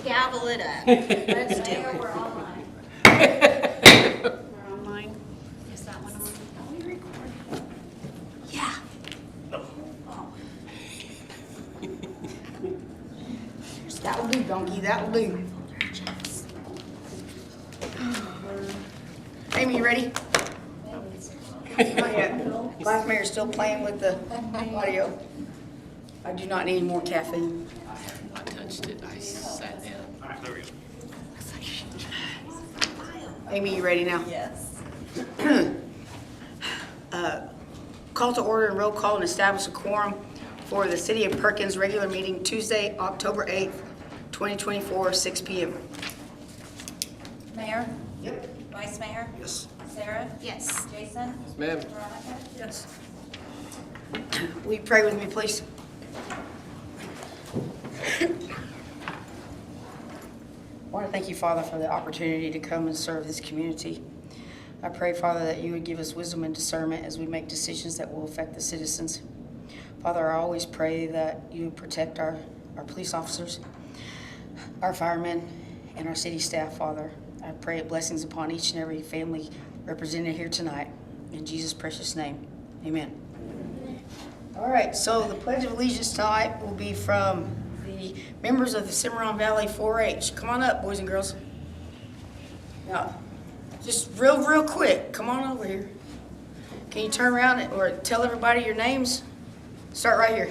gavel it up. Let's do Mayor, it. we're online. We're online. Is that one on? Are we recording? Yeah. That'll do, donkey, that'll do. Amy, you ready? Not yet. Vice Mayor's still playing with the audio. I do not need any more caffeine. I touched it, I sat down. All right, there we go. Amy, you ready now? Yes. Call to order and roll call and establish a quorum for the City of Perkins regular meeting Tuesday, October 8th, 2024, 6 p.m. Mayor, Yep. Vice Mayor, Yes. Sarah, Yes. Jason, Ma'am. Veronica. Yes. Will you pray with me, please? I want to thank you, Father, for the opportunity to come and serve this community. I pray, Father, that you would give us wisdom and discernment as we make decisions that will affect the citizens. Father, I always pray that you would protect our police officers, our firemen, and our city staff, Father. I pray blessings upon each and every family represented here tonight. In Jesus' precious name, amen. All right, so the Pledge of Allegiance tonight will be from the members of the Cimarron Valley 4-H. Come on up, boys and girls. Now, just real quick, come on over here. Can you turn around or tell everybody your names? Start right here.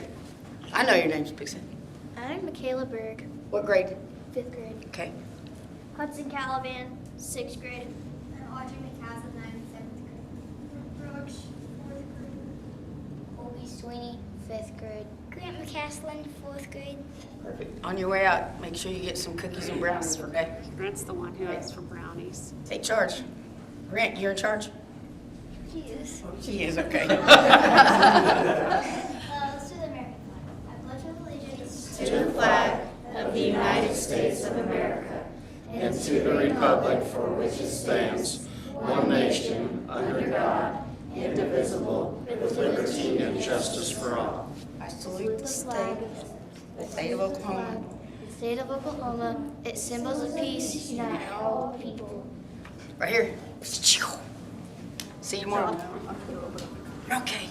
I know your names, Pixie. I'm Michaela Berg, What grade? 5th grade. Okay. Hudson Calavan, 6th grade. And Audrey McCaslin, 7th grade. Brooks, 4th grade. Colby Sweeney, 5th grade. Grant McCaslin, 4th grade. Perfect. On your way out, make sure you get some cookies and brownies, okay? Grant's the one who asked for brownies. Take charge. Grant, you're in charge? Yes. She is, okay. Let's do the American flag. I pledge allegiance to the flag of the United States of America and to the republic for which it stands, one nation, under God, indivisible, with liberty and justice for all. I salute the the state, flag the state of Oklahoma. the state of Oklahoma. Its symbols of peace unite all people. Right here. See you tomorrow. Okay.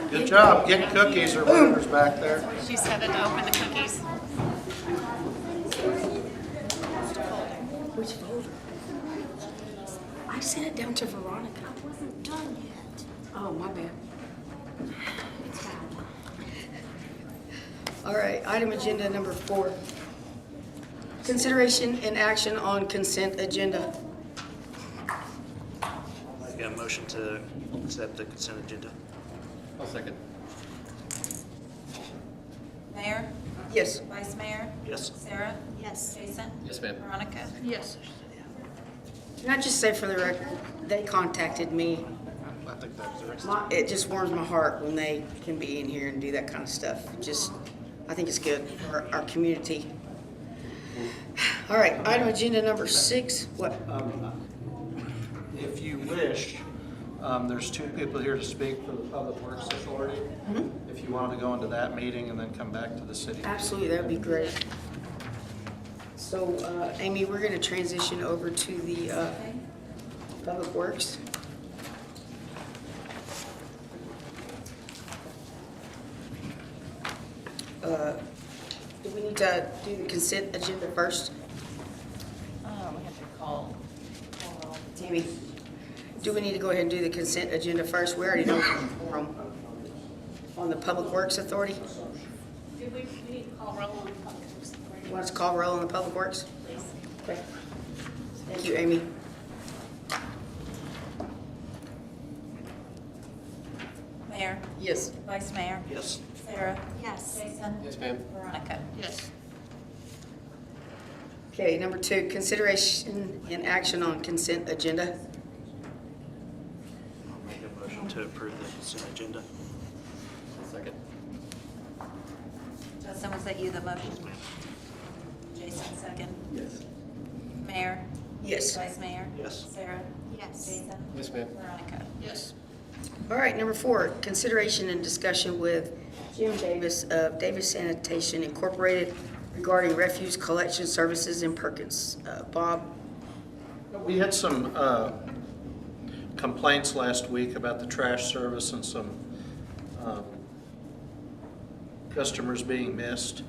Good job. Get cookies or whatever's back there. She's headed to open the cookies. Which folder? I sent it down to Veronica. I wasn't done yet. Oh, my bad. All right, item agenda number 4. Consideration and action on consent agenda. I got a motion to accept the consent agenda. I'll second. Mayor, Yes. Vice Mayor, Yes. Sarah, Yes. Jason, Yes, ma'am. Veronica. Yes. Can I just say for the record, they contacted me. I think that was the rest. It just warms my heart when they can be in here and do that kind of stuff. Just, I think it's good for our community. All right, item agenda number 6. What? If you wish, there's 2 people here to speak for the Public Works Authority. If you wanted to go into that meeting and then come back to the city. Absolutely, that would be great. So, Amy, we're going to transition over to the Public Works. Do we need to do the consent agenda first? We have to call. Tammy, do we need to go ahead and do the consent agenda first? We already know the quorum on the Public Works Authority. We need to call roll on the public works authority. You want us to call roll on the Public Works? Okay. Thank you, Amy. Mayor, Yes. Vice Mayor, Yes. Sarah, Yes. Jason, Yes, ma'am. Veronica. Yes. Okay, number 2, consideration and action on consent agenda. I'll make a motion to approve the consent agenda. Second. Justin, was that you, the motion? Jason, second. Yes. Mayor, Yes. Vice Mayor, Yes. Sarah, Yes. Jason, Yes, ma'am. Veronica. Yes. All right, number 4, consideration and discussion with Jim Davis of Davis Sanitation Incorporated regarding refuse collection services in Perkins. Bob? We had some complaints last week about the trash service and some customers being missed.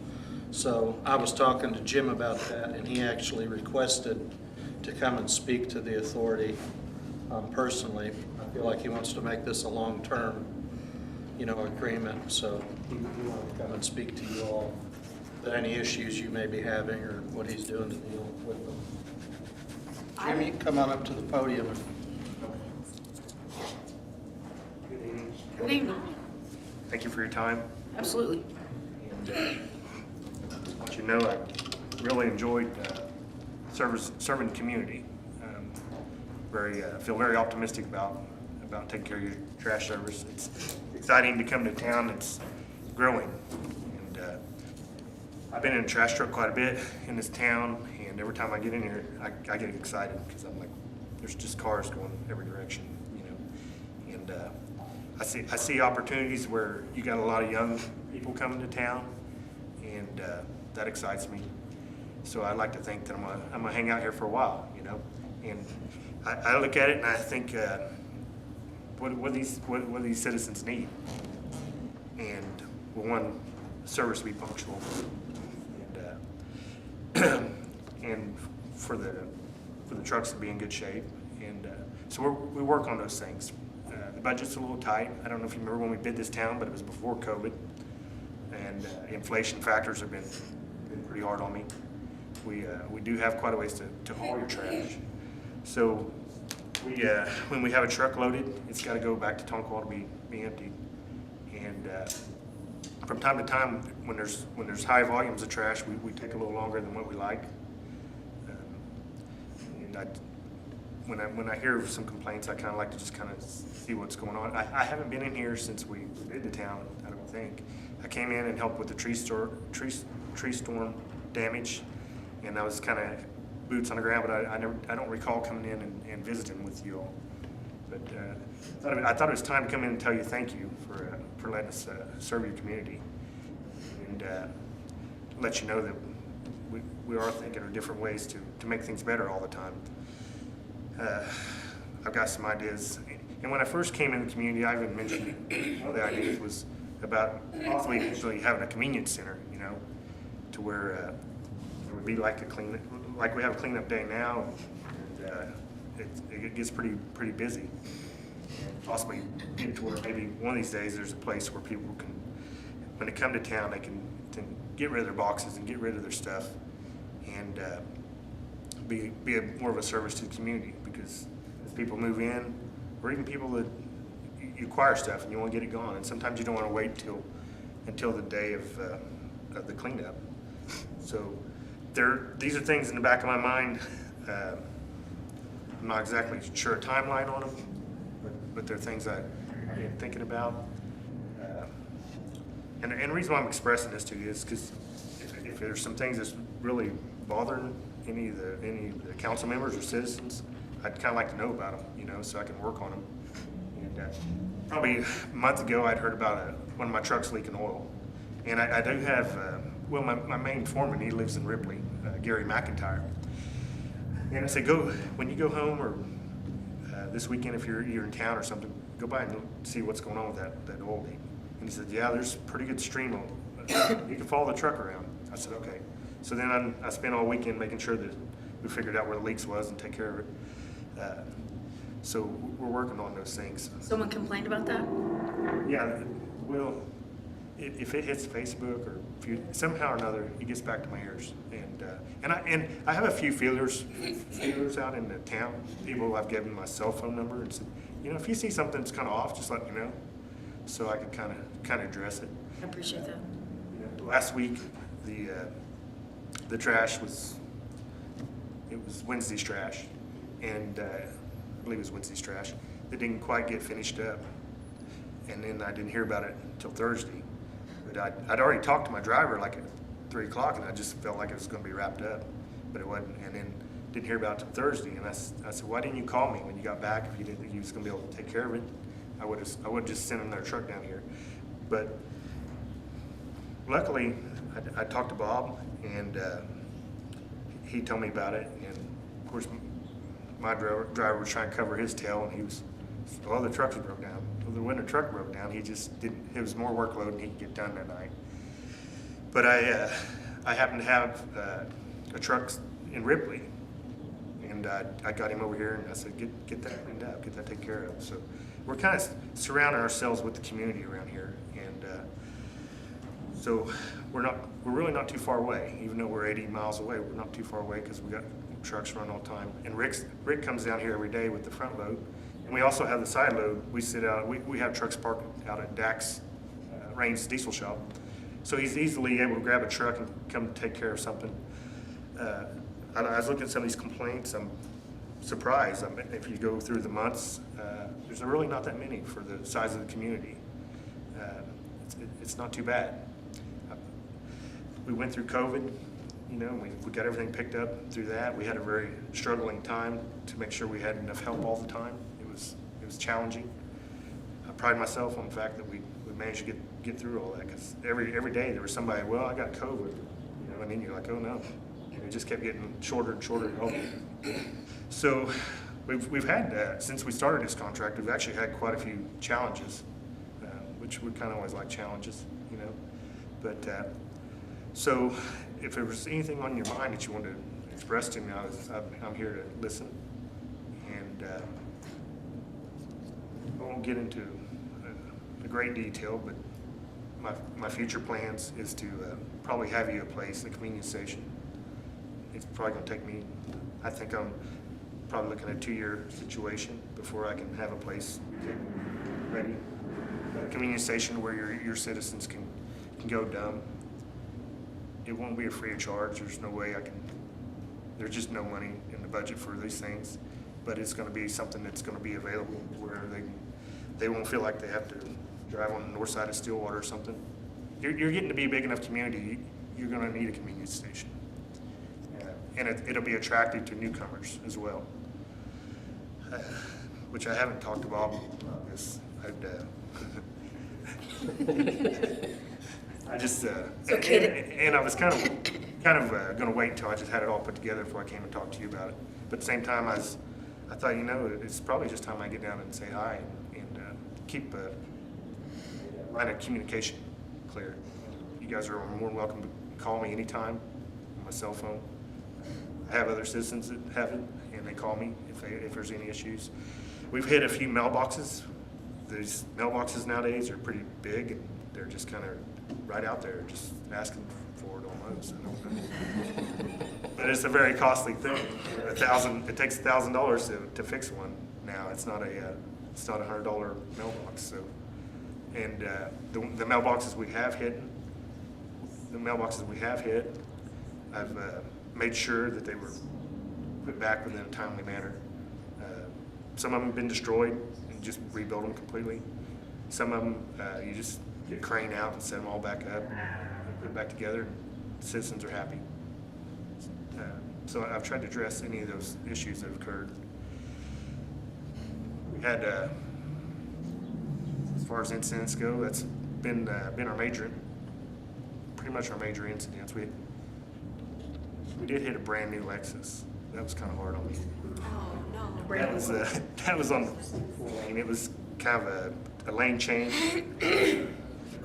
So I was talking to Jim about that, and he actually requested to come and speak to the authority personally. I feel like he wants to make this a long-term, agreement. So he wanted to come and speak to you all about any issues you may be having or what he's doing to deal with them. Jimmy, come on up to the podium. Good evening. Thank you for your time. Absolutely. And I want you to know I really enjoyed serving the community. Feel very optimistic about taking care of your trash service. It's exciting to come to town. It's growing. And I've been in a trash truck quite a bit in this town, and every time I get in here, I get excited because I'm like, there's just cars going every direction, And I see opportunities where you got a lot of young people coming to town, and that excites me. So I like to think that I'm gonna hang out here for a while, And I look at it and I think, what do these citizens need? And one, service to be punctual, and for the trucks to be in good shape, and so we work on those things. The budget's a little tight. I don't know if you remember when we bid this town, but it was before COVID, and inflation factors have been pretty hard on me. We do have quite a ways to haul your trash, so when we have a truck loaded, it's got to go back to Tonquah to be emptied, and from time to time, when there's high volumes of trash, we take a little longer than what we like. And when I hear some complaints, I kind of like to just kind of see what's going on. I haven't been in here since we did the town, I don't think. I came in and helped with the tree storm damage, and I was kind of boots on the ground, but I don't recall coming in and visiting with you all. But I thought it was time to come in and tell you thank you for letting us serve your community, and let you know that we are thinking of different ways to make things better all the time. I've got some ideas, and when I first came in the community, I even mentioned one of the ideas was about possibly eventually having a convenience center, to where it would be like like we have a cleanup day now, and it gets pretty busy. And possibly get to where maybe one of these days there's a place where people can, when they come to town, they can get rid of their boxes and get rid of their stuff, and be more of a service to the community. Because as people move in, or even people that you acquire stuff and you want to get it gone, and sometimes you don't want to wait until the day of the cleanup. So these are things in the back of my mind. I'm not exactly sure a timeline on them, but they're things I've been thinking about. And the reason why I'm expressing this to you is because if there's some things that's really bothering any of the council members or citizens, I'd kind of like to know about them, so I can work on them. And probably a month ago, I'd heard about one of my trucks leaking oil, and I do have. My main foreman, he lives in Ripley, Gary McIntyre. And I said, when you go home, or this weekend if you're in town or something, go by and see what's going on with that oil leak. And he said, yeah, there's pretty good stream on it. You can follow the truck around. I said, okay. So then I spent all weekend making sure that we figured out where the leaks was and take care of it. So we're working on those things. Someone complained about that? Yeah, well, if it hits Facebook or somehow or another, it gets back to my ears. And I have a few feelers out in the town. People I've given my cell phone number and said, if you see something that's kind of off, just let me know, so I can kind of address it. I appreciate that. Last week, the trash was Wednesday's trash, and I believe it was Wednesday's trash. It didn't quite get finished up, and then I didn't hear about it until Thursday. But I'd already talked to my driver like at 3 o'clock, and I just felt like it was going to be wrapped up, but it wasn't. And then didn't hear about it until Thursday, and I said, why didn't you call me when you got back? If you didn't think you was going to be able to take care of it, I would have just sent another truck down here. But luckily, I talked to Bob, And he told me about it, and of course my driver was trying to cover his tail, and he was, well, the truck broke down. Well, when the truck broke down, he just didn't, it was more workload than he could get done that night. But I happened to have a truck in Ripley, and I got him over here, and I said, get that cleaned up, get that taken care of. So we're kind of surrounding ourselves with the community around here, and so we're really not too far away. Even though we're 80 miles away, we're not too far away because we got trucks running all the time. And Rick comes down here every day with the front load, and we also have the side load. We sit out. We have trucks parked out at Dax Rain's diesel shop, so he's easily able to grab a truck and come take care of something. I was looking at some of these complaints. I'm surprised. If you go through the months, there's really not that many for the size of the community. It's not too bad. We went through COVID, you know, we got everything picked up through that. We had a very struggling time to make sure we had enough help all the time. It was challenging. I pride myself on the fact that we managed to get through all that, because every day there was somebody, well, I got COVID, you know, and then you're like, oh no. And it just kept getting shorter and shorter help. So we've had, since we started this contract, we've actually had quite a few challenges, which we kind of always like challenges, you know. But so if there was anything on your mind that you wanted to express to me, I'm here to listen. And I won't get into a great detail, but my future plans is to probably have you a place, a convenience station. It's probably going to take me, I think I'm probably looking at a 2-year situation before I can have a place ready. A convenience station where your citizens can go dumb. It won't be a free of charge. There's no way there's just no money in the budget for these things, but it's going to be something that's going to be available where they won't feel like they have to drive on the north side of Stillwater or something. You're getting to be a big enough community, you're going to need a convenience station. And it'll be attractive to newcomers as well, which I haven't talked about this. I just and I was kind of going to wait until I just had it all put together before I came and talked to you about it. But at the same time, I thought, you know, it's probably just time I get down and say hi and keep a line of communication clear. You guys are more than welcome to call me anytime on my cell phone. I have other citizens that have it, and they call me if there's any issues. We've hit a few mailboxes. These mailboxes nowadays are pretty big, and they're just kind of right out there, just asking for it almost. But it's a very costly thing. It takes $1,000 to fix one now. It's not a $100 mailbox. So, and the mailboxes we have hit, I've made sure that they were put back within a timely manner. Some of them have been destroyed and just rebuild them completely. Some of them you just get a crane out and set them all back up, and put it back together, and citizens are happy. So I've tried to address any of those issues that have occurred. We had, as far as incidents go, that's been pretty much our major incidents. We did hit a brand new Lexus. That was kind of hard on me. That was on the lane. It was kind of a lane change,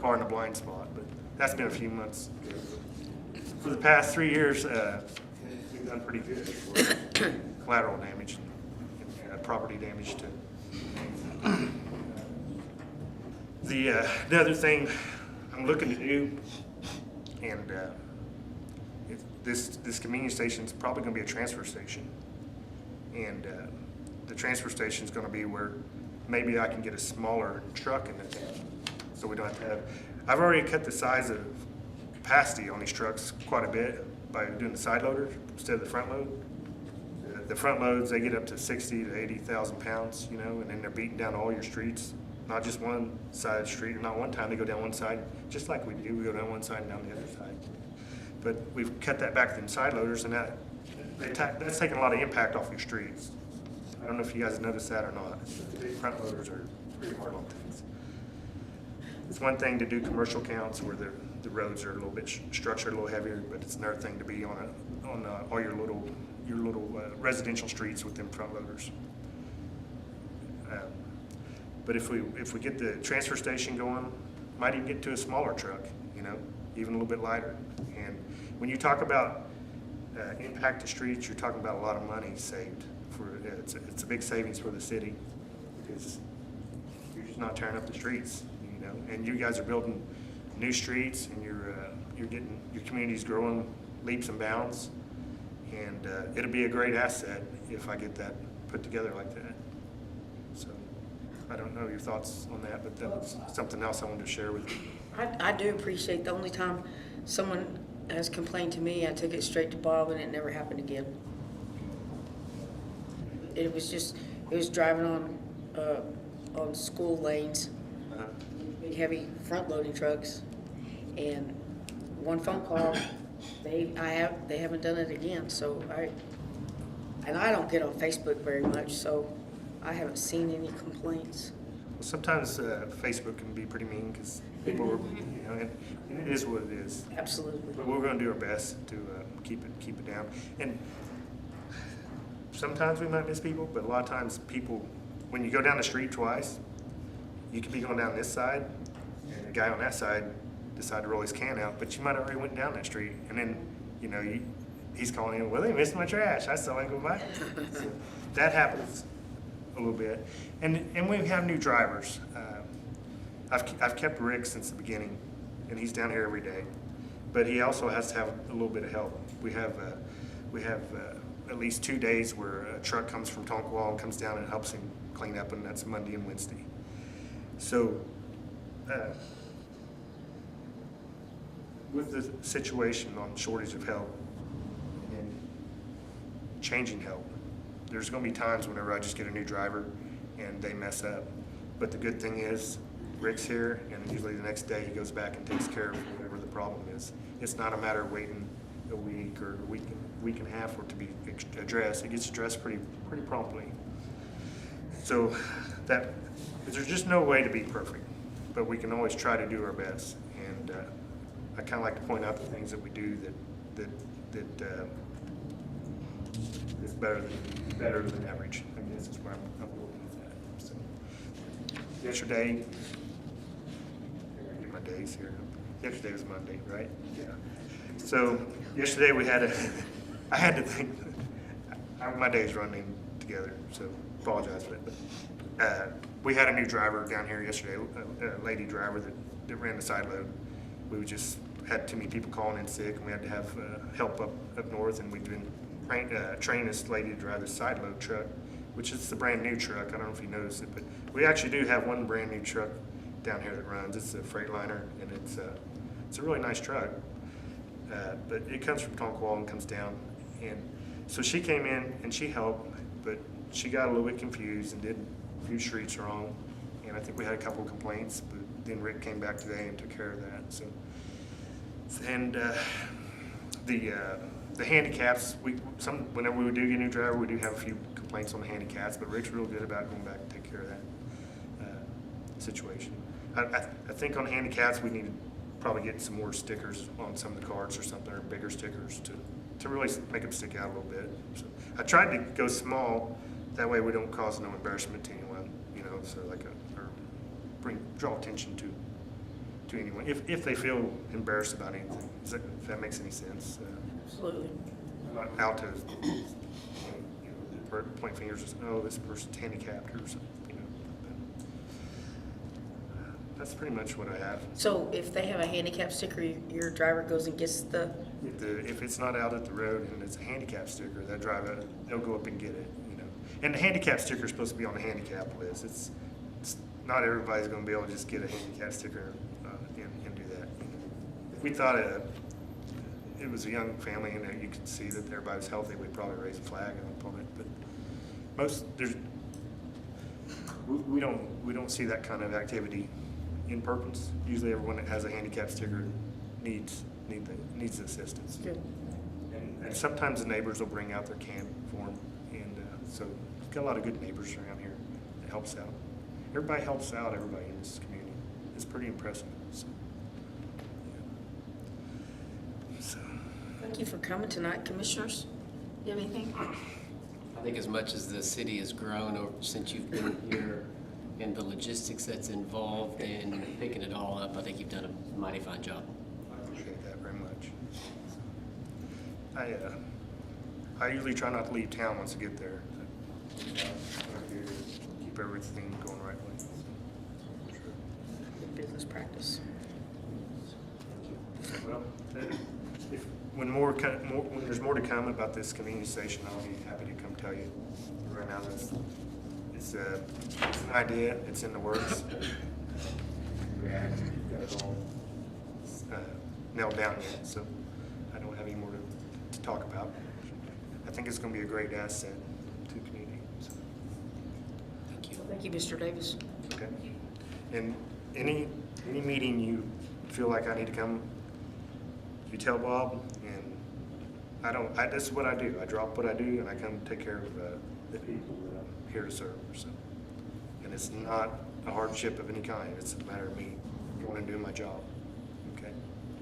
car in a blind spot, but that's been a few months. For the past 3 years, we've done pretty good for collateral damage and property damage to. The other thing I'm looking to do, and this convenience station is probably going to be a transfer station, and the transfer station is going to be where maybe I can get a smaller truck in it, so we don't have to have. I've already cut the size of capacity on these trucks quite a bit by doing the side loaders instead of the front load. The front loads, they get up to 60 to 80,000 pounds, you know, and then they're beating down all your streets, not just one side of the street. Not one time they go down one side, just like we do. We go down one side and down the other side. But we've cut that back to them side loaders, and that's taking a lot of impact off your streets. I don't know if you guys noticed that or not. The big front loaders are pretty hard on things. It's one thing to do commercial counts where the roads are a little bit structured, a little heavier, but it's another thing to be on all your little residential streets with them front loaders. But if we get the transfer station going, might even get to a smaller truck, you know, even a little bit lighter. And when you talk about impact to streets, you're talking about a lot of money saved. It's a big savings for the city because you're just not tearing up the streets, you know. And you guys are building new streets, and you're getting your community's growing leaps and bounds. And it'll be a great asset if I get that put together like that. So I don't know your thoughts on that, but that was something else I wanted to share with you. I do appreciate the only time someone has complained to me, I took it straight to Bob and it never happened again. It was driving on school lanes, big heavy front loading trucks, and one phone call, they haven't done it again. So I don't get on Facebook very much, so I haven't seen any complaints. Well, sometimes Facebook can be pretty mean because people are, you know, and it is what it is. Absolutely. But we're going to do our best to keep it down. And sometimes we might miss people, but a lot of times people, when you go down the street twice, you could be going down this side, and the guy on that side decided to roll his can out, but you might have already went down that street, and then, you know, he's calling in, well, they missed my trash. I saw him go by. So that happens a little bit. And we have new drivers. I've kept Rick since the beginning, and he's down here every day. But he also has to have a little bit of help. We have at least 2 days where a truck comes from Tonkwall and comes down and helps him clean up, and that's Monday and Wednesday. So with the situation on shortage of help and changing help, there's going to be times whenever I just get a new driver and they mess up. But the good thing is Rick's here, and usually the next day he goes back and takes care of whatever the problem is. It's not a matter of waiting a week or a week and a half for it to be addressed. It gets addressed pretty promptly. So there's just no way to be perfect, but we can always try to do our best. And I kind of like to point out the things that we do that is better than average. I guess is where I'm looking at that. So yesterday, I get my days here. Yesterday was Monday, right? Yeah. So yesterday I had to think. My days running together, so apologize for it. But we had a new driver down here yesterday, a lady driver that ran the side load. We just had too many people calling in sick, and we had to have help up north, and we've been train this lady to drive the side load truck, which is the brand new truck. I don't know if you noticed it, but we actually do have one brand new truck down here that runs. It's a Freightliner, and it's a really nice truck. But it comes from Tonkwall and comes down, and so she came in and she helped, but she got a little bit confused and did a few streets wrong, and I think we had a couple of complaints. But then Rick came back today and took care of that. So, and the handicaps, whenever we do get a new driver, we do have a few complaints on the handicaps, but Rick's real good about going back and take care of that situation. I think on handicaps we need to probably get some more stickers on some of the cards or something, or bigger stickers to really make them stick out a little bit. So I tried to go small, that way we don't cause no embarrassment to anyone, you know, so or draw attention to anyone if they feel embarrassed about anything. If that makes any sense. Absolutely. I'm not out to point fingers and say, oh, this person's handicapped or something, you know. But that's pretty much what I have. So if they have a handicap sticker, your driver goes and gets the... If it's not out at the road and it's a handicap sticker, that driver, they'll go up and get it, you know. And the handicap sticker is supposed to be on the handicap list. It's not everybody's going to be able to just get a handicap sticker and do that. You know. If we thought it was a young family and you could see that everybody was healthy, we'd probably raise a flag on it. But we don't see that kind of activity in Perkins. Usually, everyone that has a handicap sticker needs assistance. Good. And sometimes the neighbors will bring out their can for them, and so we've got a lot of good neighbors around here that helps out. Everybody helps out everybody in this community. It's pretty impressive. So, Thank you for coming tonight, commissioners. You have anything? I think as much as the city has grown since you've been here and the logistics that's involved in picking it all up, I think you've done a mighty fine job. I appreciate that very much. I usually try not to leave town once I get there. Keep everything going right way. Good business practice. Well, when there's more to come about this convenience station, I'll be happy to come tell you. Right now, it's an idea. It's in the works. We haven't got it all nailed down yet, so I don't have any more to talk about. I think it's going to be a great asset to the community. So. Thank you. Thank you, Mr. Davis. Okay. And any meeting you feel like I need to come, you tell Bob, and this is what I do. I drop what I do and I come take care of the people that I'm here to serve. So, and it's not a hardship of any kind. It's a matter of me going and doing my job. Okay.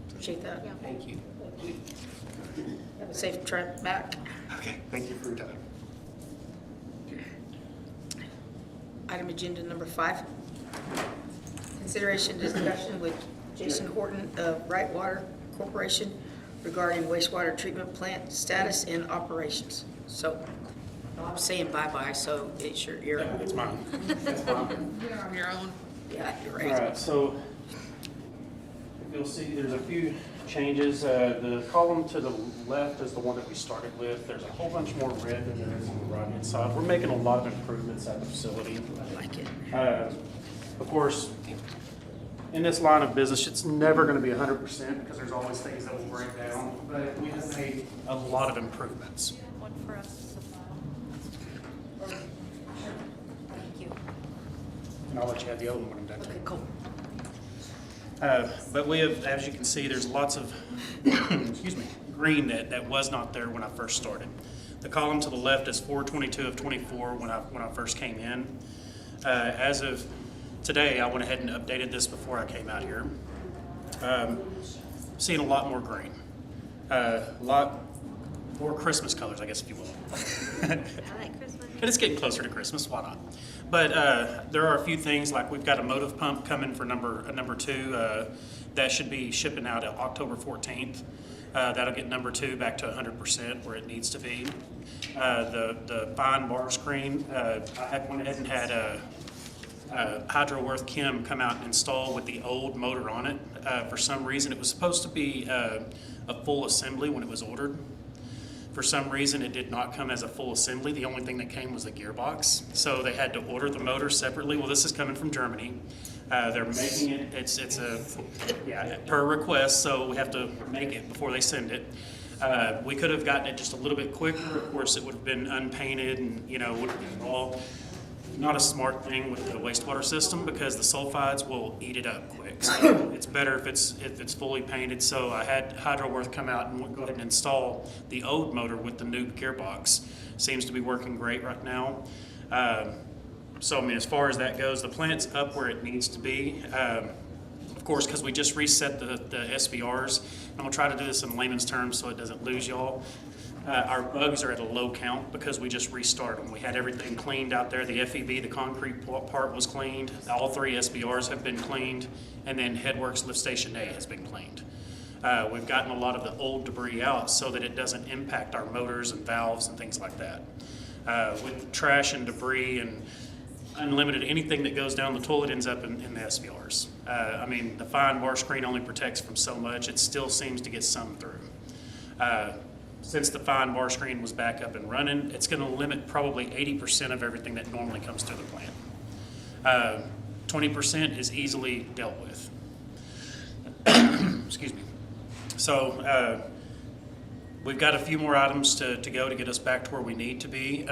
Appreciate that. Thank you. Have a safe trip back. Okay. Thank you for your time. Item agenda number 5. Consideration discussion with Jason Horton of Right Water Corporation regarding wastewater treatment plant status and operations. So I'm saying bye-bye, so it's your ear. Yeah, it's mine. It's mine. You're on your own. Yeah, you're All right. right, so if you'll see, there's a few changes. The column to the left is the one that we started with. There's a whole bunch more red than there is on the right-hand side. We're making a lot of improvements at the facility. I like it. Of course, in this line of business, it's never going to be 100% because there's always things that will break down, but we have made a lot of improvements. One for us. Thank you. And I'll let you have the other one when I'm done. Okay, cool. But we have, as you can see, there's lots of excuse me, green that was not there when I first started. The column to the left is 4/22 of 24 when I first came in. As of today, I went ahead and updated this before I came out here. Seeing a lot more green, a lot more Christmas colors, I guess, if you will. I like Christmas. And it's getting closer to Christmas, why not? But there are a few things, like we've got a motive pump coming for number 2. That should be shipping out October 14th. That'll get number 2 back to 100% where it needs to be. The fine bar screen, I went ahead and had Hydroworth Chem come out and install with the old motor on it. For some reason, it was supposed to be a full assembly when it was ordered. For some reason, it did not come as a full assembly. The only thing that came was a gearbox. So they had to order the motor separately. Well, this is coming from Germany. They're making it, it's per request, so we have to make it before they send it. We could have gotten it just a little bit quicker. Of course, it would have been unpainted and, would have been all not a smart thing with the wastewater system because the sulfides will eat it up quick. So it's better if it's fully painted. So I had Hydroworth come out and go ahead and install the old motor with the new gearbox. Seems to be working great right now. So I mean, as far as that goes, the plant's up where it needs to be. Of course, because we just reset the SBRs. I'm gonna try to do this in layman's terms so it doesn't lose y'all. Our bugs are at a low count because we just restarted them. We had everything cleaned out there. The FEB, the concrete part was cleaned. All 3 SBRs have been cleaned. And then Headworks Lift Station A has been cleaned. We've gotten a lot of the old debris out so that it doesn't impact our motors and valves and things like that. With trash and debris and unlimited, anything that goes down the toilet ends up in the SBRs. I mean, the fine bar screen only protects from so much. It still seems to get some through. Since the fine bar screen was back up and running, it's going to limit probably 80% of everything that normally comes through the plant. 20% is easily dealt with. Excuse me. So we've got a few more items to go to get us back to where we need to be.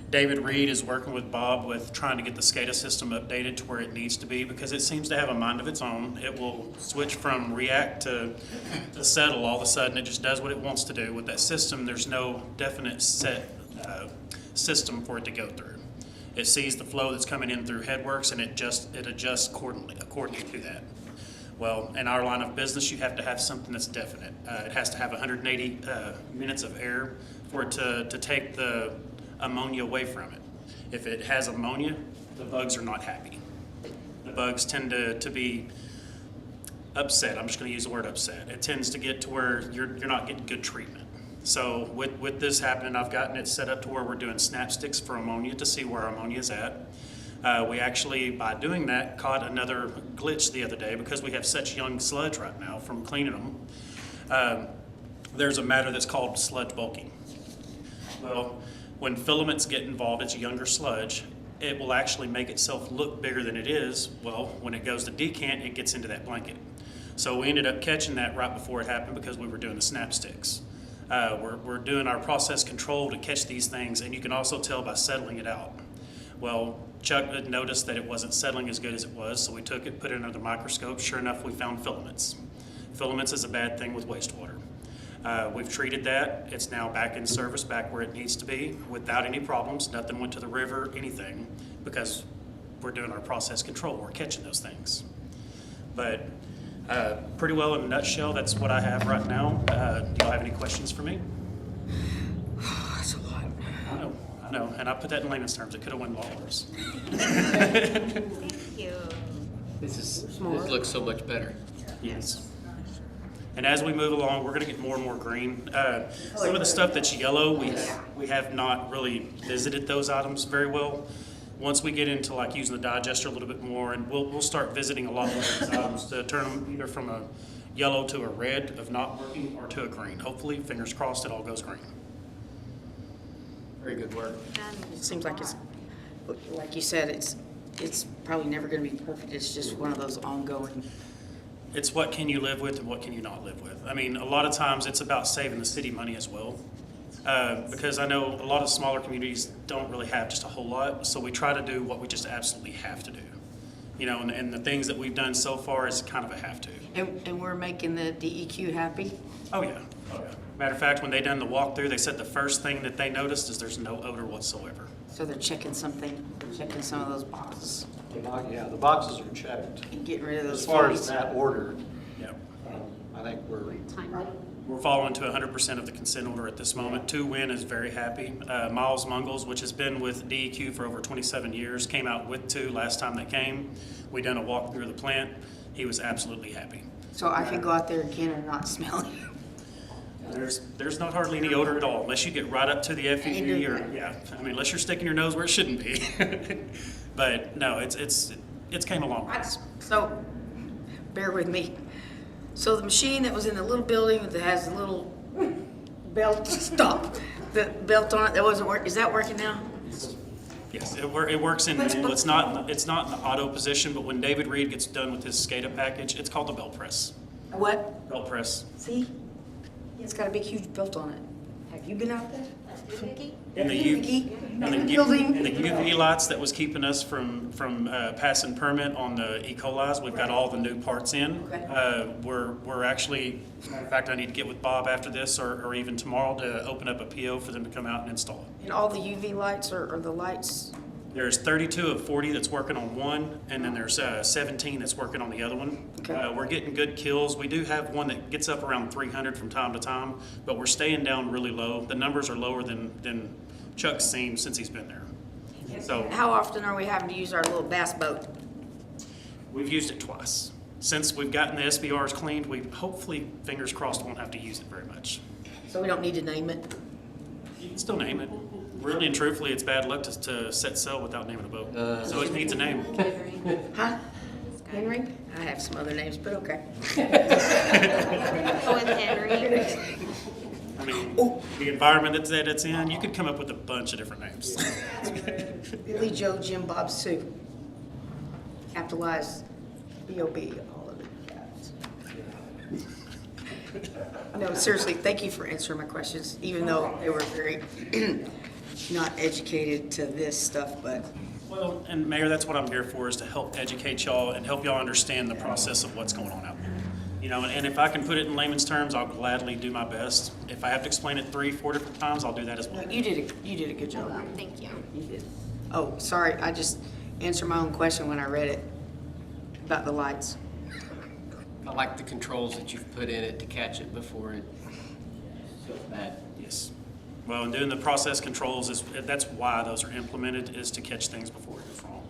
David Reed is working with Bob with trying to get the SCADA system updated to where it needs to be because it seems to have a mind of its own. It will switch from react to settle all of a sudden. It just does what it wants to do. With that system, there's no definite set system for it to go through. It sees the flow that's coming in through Headworks and it adjusts accordingly to that. Well, in our line of business, you have to have something that's definite. It has to have 180 minutes of air for it to take the ammonia away from it. If it has ammonia, the bugs are not happy. The bugs tend to be upset. I'm just going to use the word upset. It tends to get to where you're not getting good treatment. So with this happening, I've gotten it set up to where we're doing snap sticks for ammonia to see where ammonia is at. We actually, by doing that, caught another glitch the other day because we have such young sludge right now from cleaning them. There's a matter that's called sludge bulking. Well, when filaments get involved, it's a younger sludge. It will actually make itself look bigger than it is. Well, when it goes to decant, it gets into that blanket. So we ended up catching that right before it happened because we were doing the snap sticks. We're doing our process control to catch these things, and you can also tell by settling it out. Well, Chuck had noticed that it wasn't settling as good as it was, so we took it, put it under the microscope. Sure enough, we found filaments. Filaments is a bad thing with wastewater. We've treated that. It's now back in service, back where it needs to be, without any problems. Nothing went to the river, anything, because we're doing our process control. We're catching those things. But pretty well in a nutshell, that's what I have right now. Do y'all have any questions for me? That's a lot. I know, and I put that in layman's terms. It could have won lawyers. Thank you. This looks so much better. Yes. And as we move along, we're going to get more and more green. Some of the stuff that's yellow, we have not really visited those items very well. Once we get into like using the digester a little bit more, and we'll start visiting a lot more of these items to turn them either from a yellow to a red of not working or to a green. Hopefully, fingers crossed, it all goes green. Very good work. It seems like it's, like you said, it's probably never going to be perfect. It's just one of those ongoing. It's what can you live with and what can you not live with. I mean, a lot of times it's about saving the city money as well. Because I know a lot of smaller communities don't really have just a whole lot, so we try to do what we just absolutely have to do. You know, and the things that we've done so far is kind of a have to. And we're making the DEQ happy. Oh yeah. Matter of fact, when they done the walkthrough, they said the first thing that they noticed is there's no odor whatsoever. So they're checking something, checking some of those boxes Yeah, the boxes are checked. and getting rid of those. As far as phonies. that order, Yep. I think we're, We're following to 100% of the consent order at this moment. 2WIN is very happy. Miles Mungles, which has been with DEQ for over 27 years, came out with 2 last time they came. We done a walk through the plant. He was absolutely happy. So I can go out there again and not smell it. There's not hardly any odor at all, unless you get right up to the FEV or, yeah, I mean, unless you're sticking your nose where it shouldn't be. But no, it's came a long way. So, bear with me. So the machine that was in the little building that has the little belt, stop, the belt on it, that wasn't working, is that working now? Yes, it works in manual. It's not in the auto position, but when David Reed gets done with his SCADA package, it's called the belt press. What? Belt press. See? It's got a big, huge belt on it. Have you been out there? And the UV lights that was keeping us from passing permit on the E. coli's, we've got all the new parts in. Okay. We're actually, in fact, I need to get with Bob after this or even tomorrow to open up a PO for them to come out and install it. And all the UV lights are the lights? There's 32 of 40 that's working on one, and then there's 17 that's working on the other one. Okay. We're getting good kills. We do have one that gets up around 300 from time to time, but we're staying down really low. The numbers are lower than Chuck's seen since he's been there. So How often are we having to use our little bass boat? we've used it twice. Since we've gotten the SBRs cleaned, we hopefully, fingers crossed, won't have to use it very much. So we don't need to name it? You can still name it. Really and truthfully, it's bad luck to set sail without naming a boat. So it needs a name. Huh? Henry? I have some other names, but okay. Go with Henry. I mean, the environment that it's in, you could come up with a bunch of different names. Billy, Joe, Jim, Bob, Sue. Capitalized B-O-B, all of it. No, seriously, thank you for answering my questions, even though they were very not educated to this stuff, but Well, and Mayor, that's what I'm here for, is to help educate y'all and help y'all understand the process of what's going on out there. You know, and if I can put it in layman's terms, I'll gladly do my best. If I have to explain it 3-4 different times, I'll do that as well. you did a good job. Thank you. You did. Oh, sorry, I just answered my own question when I read it about the lights. I like the controls that you've put in it to catch it before it goes bad. Yes. Well, and doing the process controls that's why those are implemented, is to catch things before it goes wrong.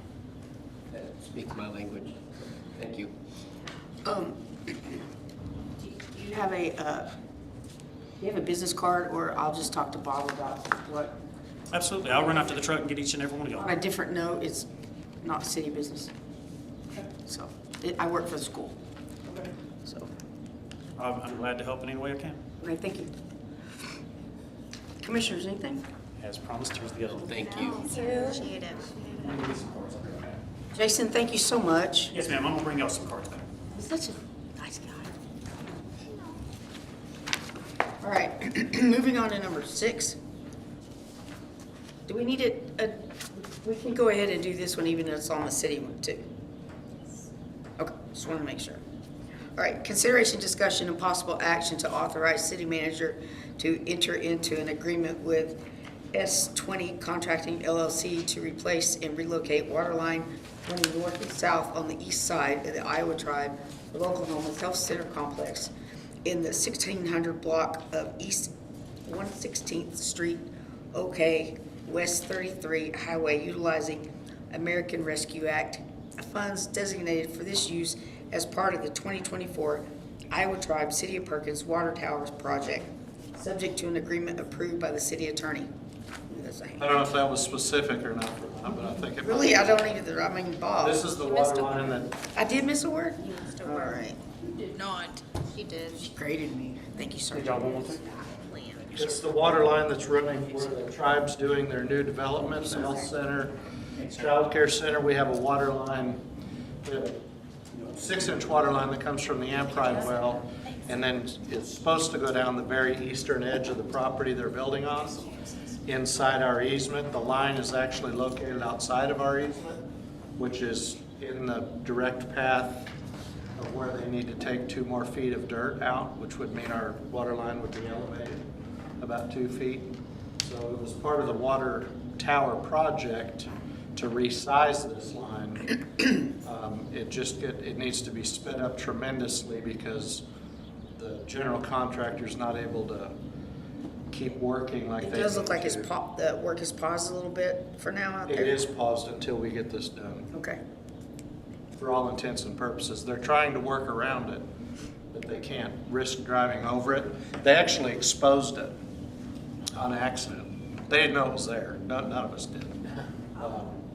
That speaks my language. Thank you. Do you have a business card, or I'll just talk to Bob about what? Absolutely. I'll run out to the truck and get each and every one of On y'all. a different note, it's not city business. So, I work for the school. So, I'm glad to help in any way I can. okay, thank you. Commissioners, anything? As promised, here's the other one. Thank you. Appreciate it. Jason, thank you so much. Yes, ma'am. I'm gonna bring y'all some cards back. He's such a nice guy. All right, moving on to number 6. Do we need we can go ahead and do this one even though it's on the city one too. Okay, just want to make sure. All right, consideration, discussion, and possible action to authorize city manager to enter into an agreement with S20 Contracting LLC to replace and relocate water line running north and south on the east side of the Iowa Tribe of Oklahoma's Health Center complex in the 1600 block of East 116th Street, OK, West 33 Highway, utilizing American Rescue Act funds designated for this use as part of the 2024 Iowa Tribe City of Perkins Water Towers Project, subject to an agreement approved by the city attorney. That's a I don't know if that was specific or not, but I think it. Really, I don't either. I mean, Bob. This is the water line that, I did miss a word? You missed a All word. right. Did not. She did. She graded me. Thank you, sir. Did y'all want one too? Plan. it's the water line that's running where the tribe's doing their new development, the health center, childcare center. We have a water line, we have a 6-inch water line that comes from the Ampride well, and then it's supposed to go down the very eastern edge of the property they're building on, inside our easement. The line is actually located outside of our easement, which is in the direct path of where they need to take 2 more feet of dirt out, which would mean our water line would be elevated about 2 feet. So it was part of the water tower project to resize this line. It needs to be sped up tremendously because the general contractor's not able to keep working like It they does look need like to. the work is paused a little bit for now out It there. is paused until we get this done. Okay. For all intents and purposes. They're trying to work around it, but they can't risk driving over it. They actually exposed it on accident. They didn't know it was there. None of us did.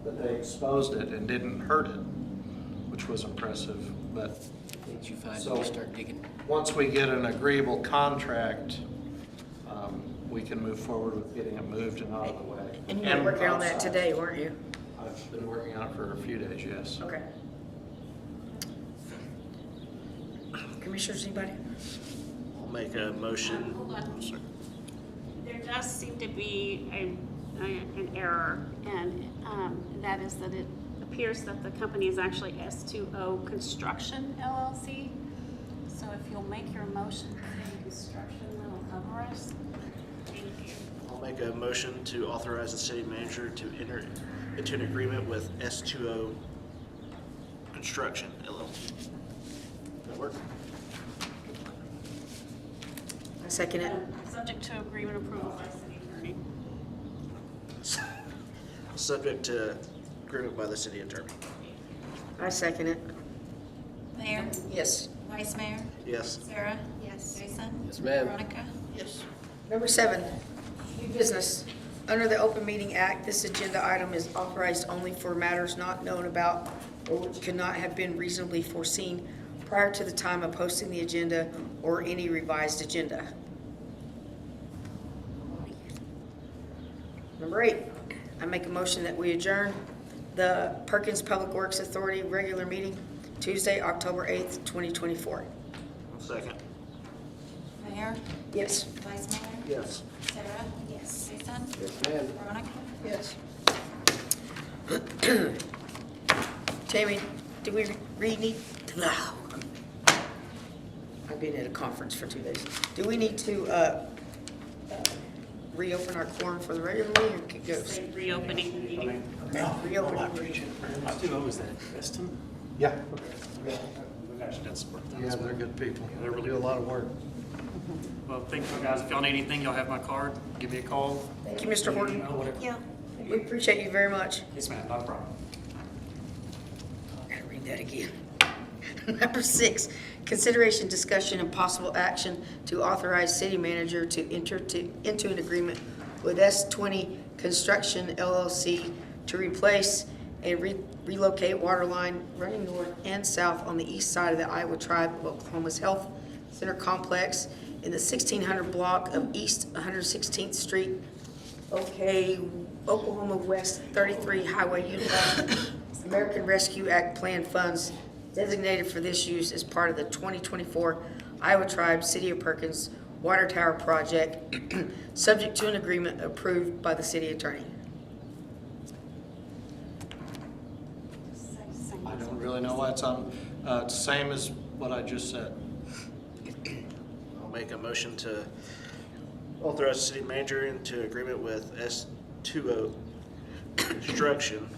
But they exposed it and didn't hurt it, which was impressive. But Things you find So- when you start digging. once we get an agreeable contract, we can move forward with getting it moved and out of the way. And you were working on that outside. today, weren't you? I've been working on it for a few days, yes. Okay. Commissioners, anybody? I'll make a motion. Hold on. There does seem to be an error, and that is that it appears that the company is actually S2O Construction LLC. So if you'll make your motion for construction, that'll cover us. Thank you. I'll make a motion to authorize the city manager to enter into an agreement with S2O Construction LLC. That work? I second it. Subject to agreement approval by city attorney. Subject to agreement by the city attorney. I second it. Mayor, Yes. Vice Mayor, Yes. Sarah. Yes. Jason. Yes, ma'am. Veronica. Yes. Number 7, new business. Under the Open Meeting Act, this agenda item is authorized only for matters not known about or which could not have been reasonably foreseen prior to the time of posting the agenda or any revised agenda. Number 8, I make a motion that we adjourn the Perkins Public Works Authority regular meeting Tuesday, October 8th, 2024. Second. Mayor, Yes. Vice Mayor, Yes. Sarah. Yes. Jason. Yes, ma'am. Veronica. Yes. Tammy, do we need, no. I've been at a conference for 2 days. Do we need to reopen our quorum for the regular meeting or keep going? Say reopening the meeting. Okay, reopening the meeting. How too low is that? Weston? Yeah. We got actually does work with them Yeah, as well. they're good people. They're really They do a lot of work. Well, thank you guys. If y'all need anything, y'all have my card. Give me a call. Thank you, Mr. Horton. Email, whatever. Yeah. We appreciate you very much. Yes, ma'am, not a problem. I gotta read that again. Number 6, consideration, discussion, and possible action to authorize city manager to enter into an agreement with S20 Construction LLC to replace and relocate water line running north and south on the east side of the Iowa Tribe of Oklahoma's Health Center complex in the 1600 block of East 116th Street, Oklahoma West 33 Highway, utilizing American Rescue Act plan funds designated for this use as part of the 2024 Iowa Tribe City of Perkins Water Tower Project, subject to an agreement approved by the city attorney. I don't really know why it's on, it's the same as what I just said. I'll make a motion to authorize the city manager into agreement with S20 Construction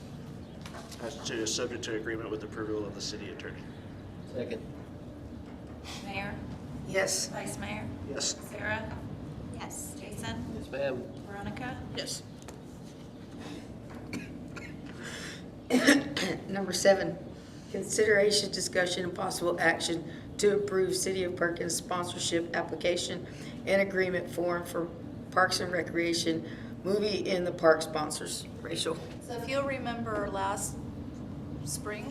as to subject to agreement with approval of the city attorney. Second. Mayor, Yes. Vice Mayor, Yes. Sarah? Yes. Jason? Yes, ma'am. Veronica? Yes. Number 7, consideration, discussion, and possible action to approve City of Perkins sponsorship application and agreement form for Parks and Recreation Movie in the Park sponsors. Rachel? So if you'll remember last spring,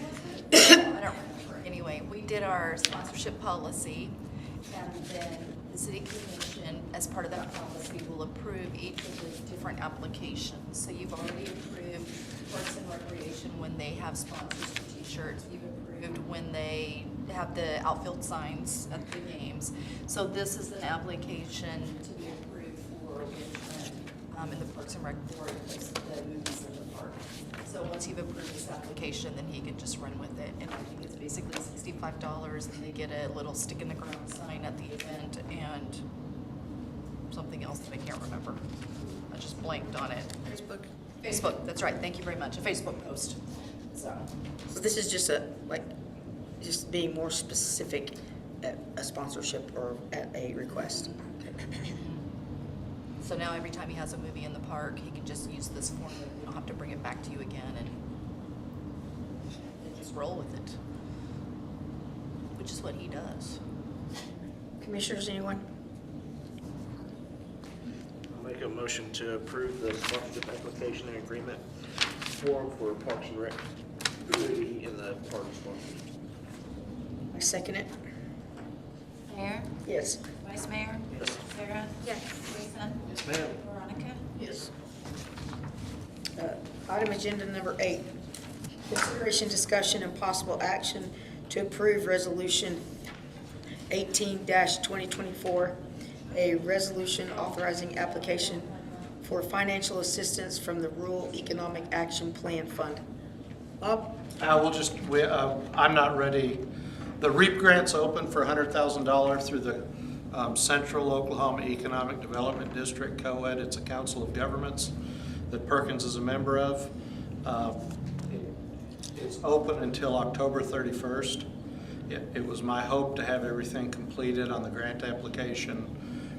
was it? I don't remember. Anyway, we did our sponsorship policy, and then the city commission, as part of that policy, will approve each of the different applications. So you've already approved Parks and Recreation when they have sponsors for t-shirts. You've approved when they have the outfield signs at the games. So this is an application to be approved for Richmond in the Parks and Rec board, the movies in the park. So once you've approved this application, then he can just run with it. And I think it's basically $65, and they get a little stick in the ground sign at the event and something else that I can't remember. I just blanked on it. Facebook. Facebook, that's right. Thank you very much. A Facebook post. So, So this is just just being more specific at a sponsorship or at a request. so now every time he has a movie in the park, he can just use this form. We don't have to bring it back to you again and just roll with it, which is what he does. Commissioners, anyone? I'll make a motion to approve the sponsorship application and agreement form for Parks and Rec movie in the park sponsors. I second it. Mayor, Yes. Vice Mayor? Yes. Sarah? Yes. Jason? Yes, ma'am. Veronica? Yes. Item agenda number 8, consideration, discussion, and possible action to approve resolution 18-2024, a resolution authorizing application for financial assistance from the Rural Economic Action Plan Fund. Bob? I'm not ready. The REAP grant's open for $100,000 through the Central Oklahoma Economic Development District, COED. It's a council of governments that Perkins is a member of. It's open until October 31st. It was my hope to have everything completed on the grant application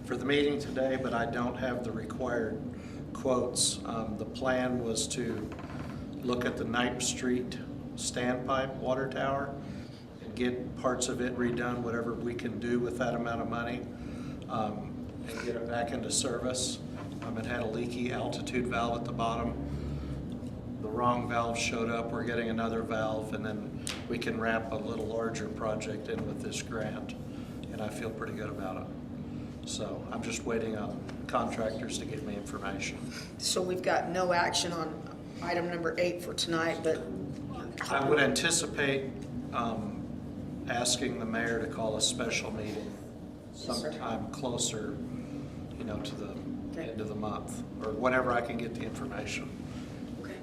for the meeting today, but I don't have the required quotes. The plan was to look at the Knipe Street standpipe water tower and get parts of it redone, whatever we can do with that amount of money, and get it back into service. It had a leaky altitude valve at the bottom. The wrong valve showed up. We're getting another valve, and then we can wrap a little larger project in with this grant, and I feel pretty good about it. So I'm just waiting on contractors to give me information. So we've got no action on item number 8 for tonight, but I would anticipate asking the mayor to call a special meeting sometime closer, to the end of the month, or whenever I can get the information. okay.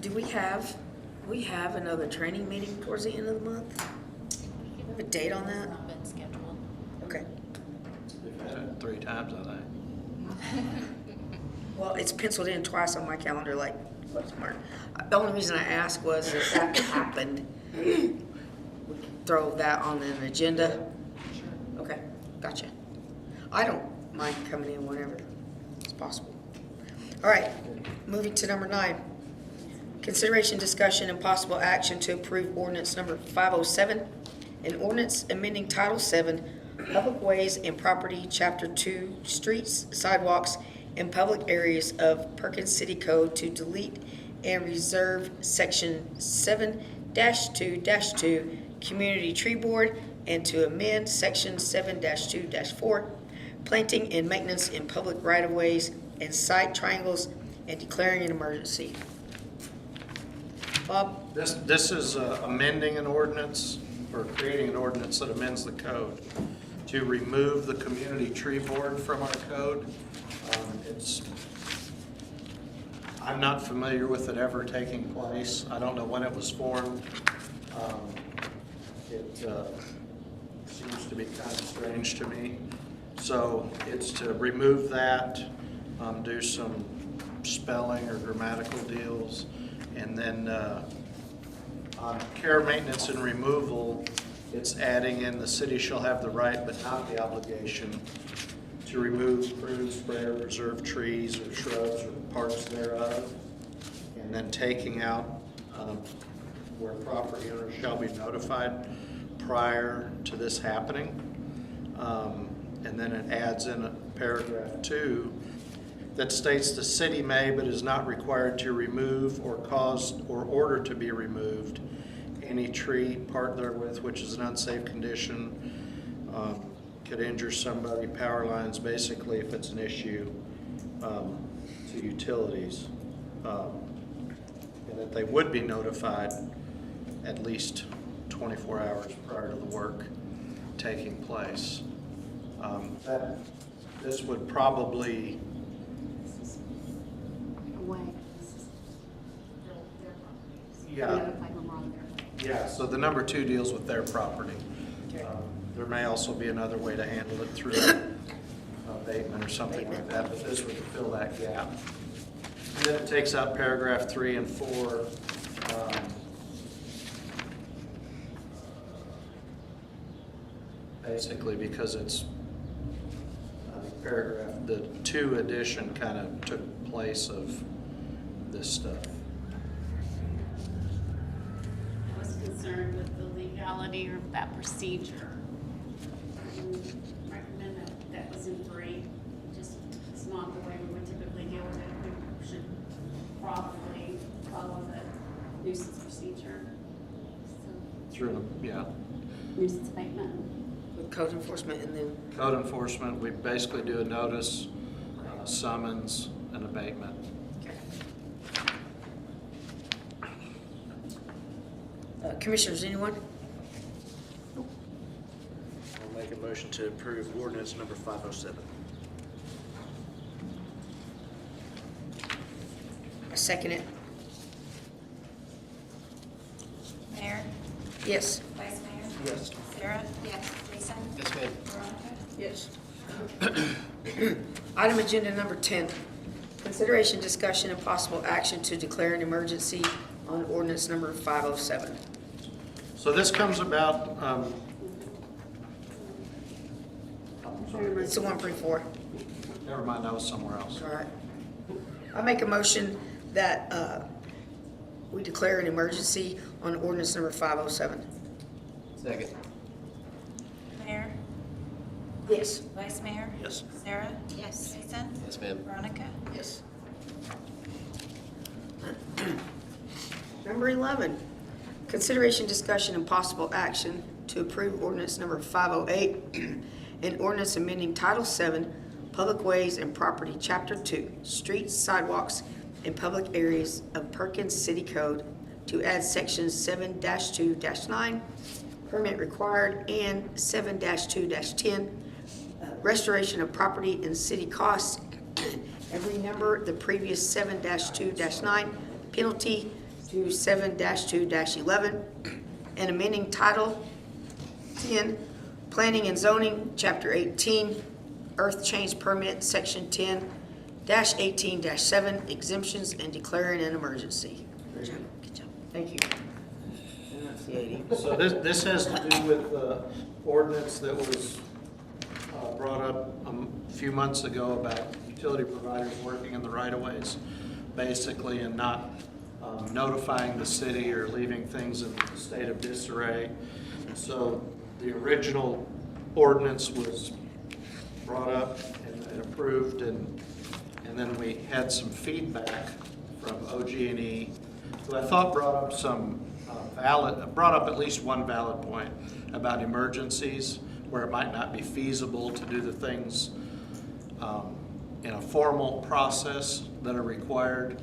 Do we have another training meeting towards the end of the month? Do we have a date on It's that? not been scheduled. Okay. We've had it 3 times, I think. Well, it's penciled in twice on my calendar, like, what's March? The only reason I asked was if that happened, throw that on an agenda? Okay, gotcha. I don't mind coming in whenever it's possible. All right, moving to number 9. Consideration, discussion, and possible action to approve ordinance number 507, an ordinance amending Title 7, Public Ways and Property, Chapter 2, Streets, Sidewalks, and Public Areas of Perkins City Code to delete and reserve Section 7-2-2, Community Tree Board, and to amend Section 7-2-4, planting and maintenance in public right-of-ways and site triangles, and declaring an emergency. Bob? This is amending an ordinance, or creating an ordinance that amends the code to remove the community tree board from our code. I'm not familiar with it ever taking place. I don't know when it was formed. It seems to be kind of strange to me. So it's to remove that, do some spelling or grammatical deals, and then on care, maintenance, and removal, it's adding in the city shall have the right but not the obligation to remove, prune, spray, or preserve trees or shrubs or parts thereof, and then taking out where property owners shall be notified prior to this happening. And then it adds in a paragraph 2 that states the city may but is not required to remove or cause or order to be removed any tree, part therewith, which is an unsafe condition, could injure somebody, power lines, basically if it's an issue to utilities. And that they would be notified at least 24 hours prior to the work taking place. This would probably Away. Yeah. Yeah, so the number 2 deals with their property. There may also be another way to handle it through abatement or something like that, but this would fill that gap. And then it takes out paragraph 3 and 4. Basically because it's paragraph, the 2 addition kind of took place of this stuff. I was concerned with the legality of that procedure. I recommend that was in 3. Just, it's not the way we would typically deal with it. We should probably follow the nuisance procedure. Through, yeah. Nuisance abatement. With code enforcement and then, Code enforcement, we basically do a notice, summons, and abatement. Commissioners, anyone? I'll make a motion to approve ordinance number 507. I second it. Mayor, Yes. Vice Mayor, Yes. Sarah? Yes. Jason? Yes, ma'am. Veronica? Yes. Item agenda number 10, consideration, discussion, and possible action to declare an emergency on ordinance number 507. So this comes about, It's the 134. never mind, that was somewhere else. All right. I make a motion that we declare an emergency on ordinance number 507. Second. Mayor, Yes. Vice Mayor? Yes. Sarah? Yes. Jason? Yes, ma'am. Veronica? Yes. Number 11, consideration, discussion, and possible action to approve ordinance number 508, an ordinance amending Title 7, Public Ways and Property, Chapter 2, Streets, Sidewalks, and Public Areas of Perkins City Code to add sections 7-2-9, permit required, and 7-2-10, restoration of property and city costs, and renumber the previous 7-2-9 penalty to 7-2-11, and amending Title 10, Planning and Zoning, Chapter 18, Earth Change Permit, Section 10-18-7, exemptions, and declaring an emergency. Good job. Thank you. And that's the creative. So this has to do with the ordinance that was brought up a few months ago about utility providers working in the right-of-ways, basically, and not notifying the city or leaving things in a state of disarray. So the original ordinance was brought up and approved, and then we had some feedback from OG&E, who I thought brought up some brought up at least one valid point about emergencies where it might not be feasible to do the things in a formal process that are required.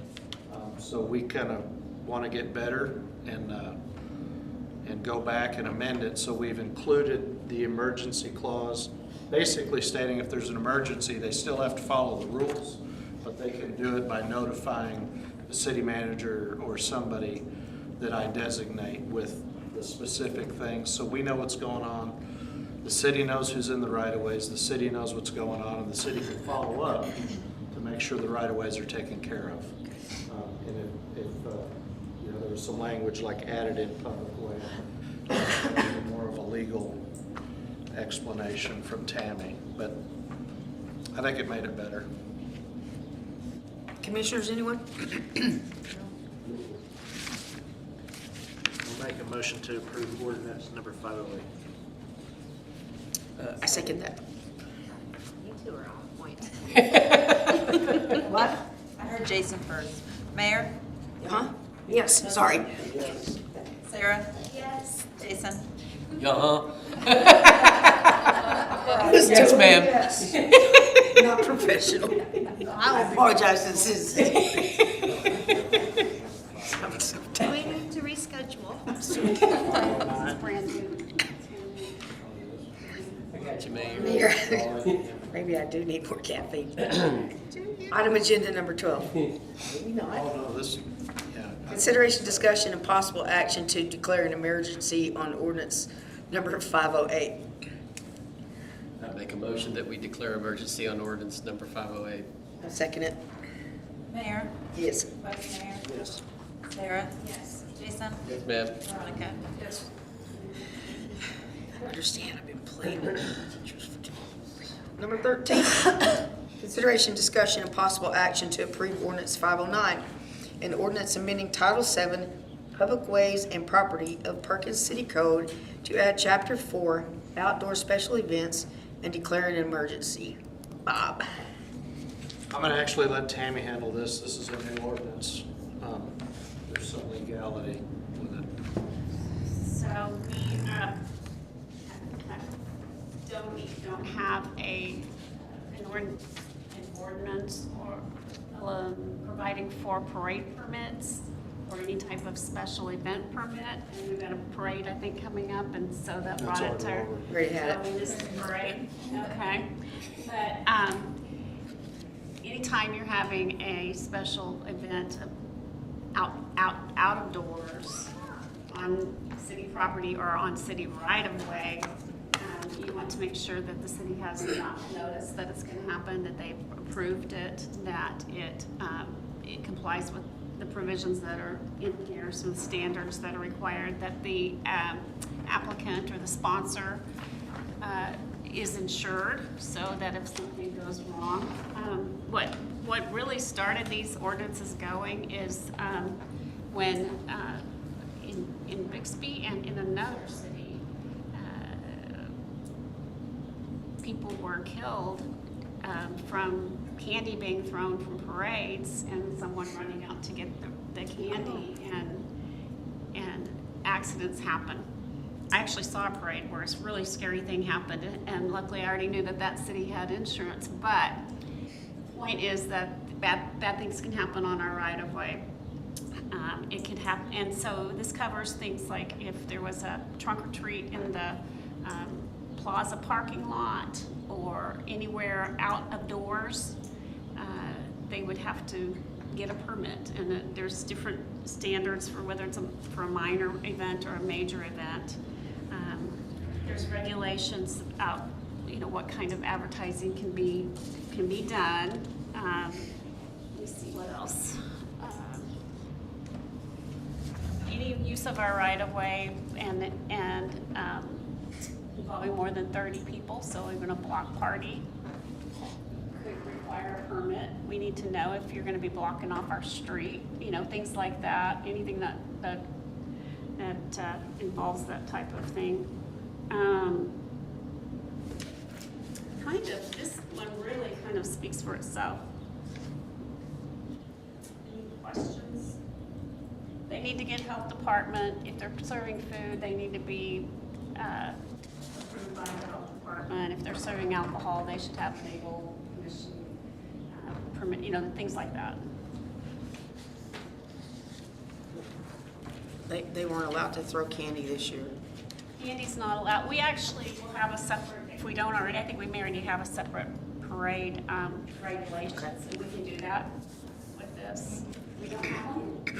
So we kind of want to get better and go back and amend it. So we've included the emergency clause, basically stating if there's an emergency, they still have to follow the rules, but they can do it by notifying the city manager or somebody that I designate with the specific things. So we know what's going on. The city knows who's in the right-of-ways. The city knows what's going on, and the city can follow up to make sure the right-of-ways are taken care of. And if you know, there was some language like added in public way, more of a legal explanation from Tammy, but I think it made it better. Commissioners, anyone? I'll make a motion to approve ordinance number 508. I second that. You two are on point. What? I heard Jason first. Mayor? Huh? Yes, sorry. Sarah? Yes. Jason? Uh-huh. Yes, ma'am. Not professional. I apologize to the citizens. I'm so Do tired. we need to reschedule? Brand new. I got you, Mayor. Mayor, maybe I do need more caffeine. Item agenda number 12. Maybe not. Oh, no, this, yeah. Consideration, discussion, and possible action to declare an emergency on ordinance number 508. I make a motion that we declare emergency on ordinance number 508. I'll second it. Mayor? Yes. Vice Mayor? Yes. Sarah? Yes. Jason? Yes, ma'am. Veronica? Yes. I understand, I've been playing with teachers for too long. Number 13, consideration, discussion, and possible action to approve ordinance 509, an ordinance amending Title 7, Public Ways and Property of Perkins City Code to add Chapter 4, Outdoor Special Events, and declaring an emergency. Bob. I'm going to actually let Tammy handle this. This is a new ordinance. There's some legality with it. So we don't have an ordinance or providing for parade permits or any type of special event permit. And we've got a parade, I think, coming up, and so that brought it to. Already had it. So this is great, okay. But anytime you're having a special event out of doors on city property or on city right-of-way, you want to make sure that the city has enough notice that it's going to happen, that they've approved it, that it complies with the provisions that are in here, some standards that are required, that the applicant or the sponsor is insured, so that if something goes wrong. What really started these ordinances going is when in Bixby and in another city, people were killed from candy being thrown from parades and someone running out to get the candy, and accidents happen. I actually saw a parade where a really scary thing happened, and luckily I already knew that city had insurance, but the point is that bad things can happen on our right-of-way. It could happen, and so this covers things like if there was a trunk or treat in the plaza parking lot or anywhere out of doors, they would have to get a permit, and there's different standards for whether it's for a minor event or a major event. There's regulations about what kind of advertising can be done. Let me see what else. any use of our right-of-way and involving more than 30 people, so even a block party could require a permit. We need to know if you're gonna be blocking off our street, you know, things like that, anything that involves that type of thing. This one really kind of speaks for itself. Any questions? They need to get health department. If they're serving food, they need to be approved by the health department. If they're serving alcohol, they should have legal permission, permit, you know, things like that. They weren't allowed to throw candy this year. Candy's not allowed. We actually will have a separate, if we don't already, I think we may already have a separate parade regulations, and we can do that with this. We don't have them. We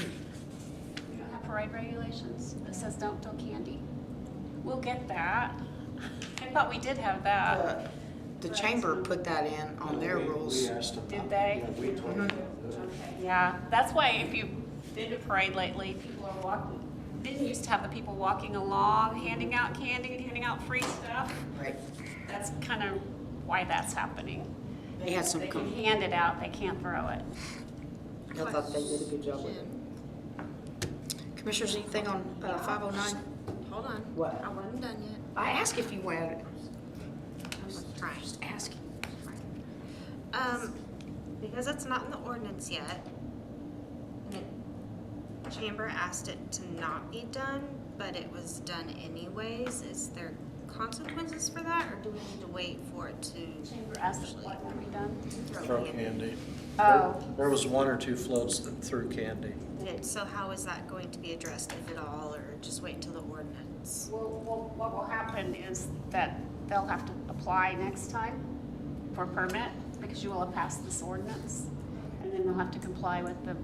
don't have parade regulations that says don't throw candy. We'll get that. I thought we did have that. The chamber put that in on their rules. We asked them. Did they? Yeah, we told them. Okay, yeah, that's why if you've been to parade lately, people are walking, didn't used to have the people walking along, handing out candy and handing out free stuff. Right. That's kind of why that's happening. They had some, They can hand it out, they can't throw it. I thought they did a good job with it. Commissioners, anything on 509? Hold on. What? I wasn't done yet. I asked if you wanted it. I was trying. Just asking. Because it's not in the ordinance yet, and Chamber asked it to not be done, but it was done anyways, is there consequences for that, or do we need to wait for it to? Chamber asked if what can be done. Throw candy. Oh. There was one or two floats that threw candy. So how is that going to be addressed, if at all, or just wait until the ordinance? Well, what will happen is that they'll have to apply next time for a permit, because you will have passed this ordinance, and then they'll have to comply with the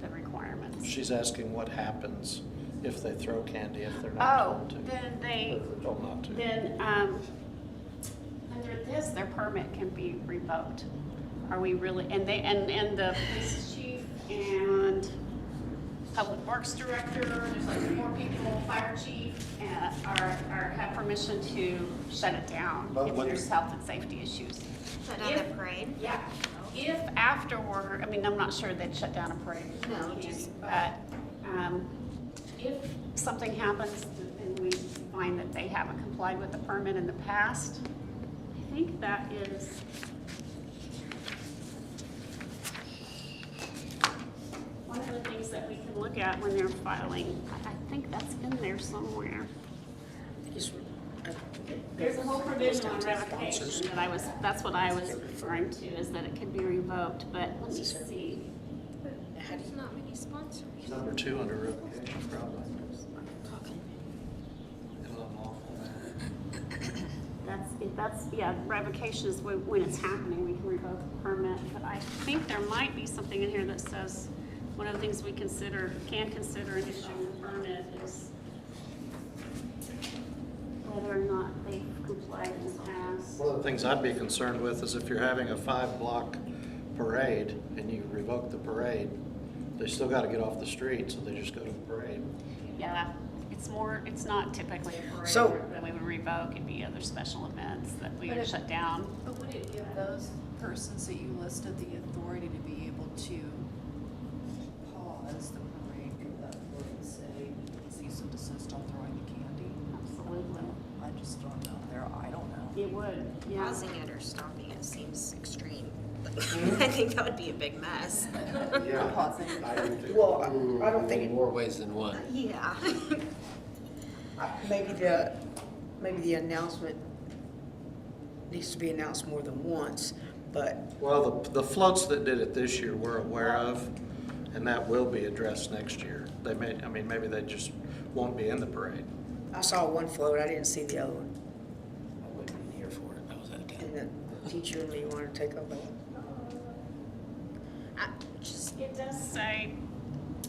requirements. She's asking what happens if they throw candy if they're not Oh, told to. then they, If they're told not to. then, under this, their permit can be revoked. Are we really, and they, and the police chief and public works director, there's like 4 people, fire chief, have permission to shut it down But if what- there's health and safety issues. Shut down the parade? Yeah, if afterward, I mean, I'm not sure they'd shut down a parade. No, just- But, if something happens and we find that they haven't complied with the permit in the past, I think that is one of the things that we can look at when they're filing. I think that's in there somewhere. There's a whole provision on revocation that that's what I was referring to, is that it can be revoked, but let me see. There's not many sponsors. Number 2 under revocation, probably. It'll unlawful matter. Yeah, revocation is when it's happening, we can revoke the permit, but I think there might be something in here that says, one of the things we can consider in issuing a permit is whether or not they've complied in the past. One of the things I'd be concerned with is if you're having a 5-block parade and you revoke the parade, they still got to get off the street, so they just go to the parade. Yeah, it's not typically a parade So- that we would revoke, it'd be other special events that we But would it- shut down. But would it give those persons that you listed the authority to be able to pause the parade, give that word and say, cease and desist on throwing the candy? Absolutely. I just don't know. I don't know. It would, yeah. Pausing it or stopping it seems extreme. I think that would be a big mess. Pausing. Well, I don't think In more ways than one. Yeah. maybe the announcement needs to be announced more than once, but Well, the floats that did it this year we're aware of, and that will be addressed next year. Maybe they just won't be in the parade. I saw one float, I didn't see the other one. I wasn't even here for it. I was out of town. And the teacher and me wanted to take over. It does say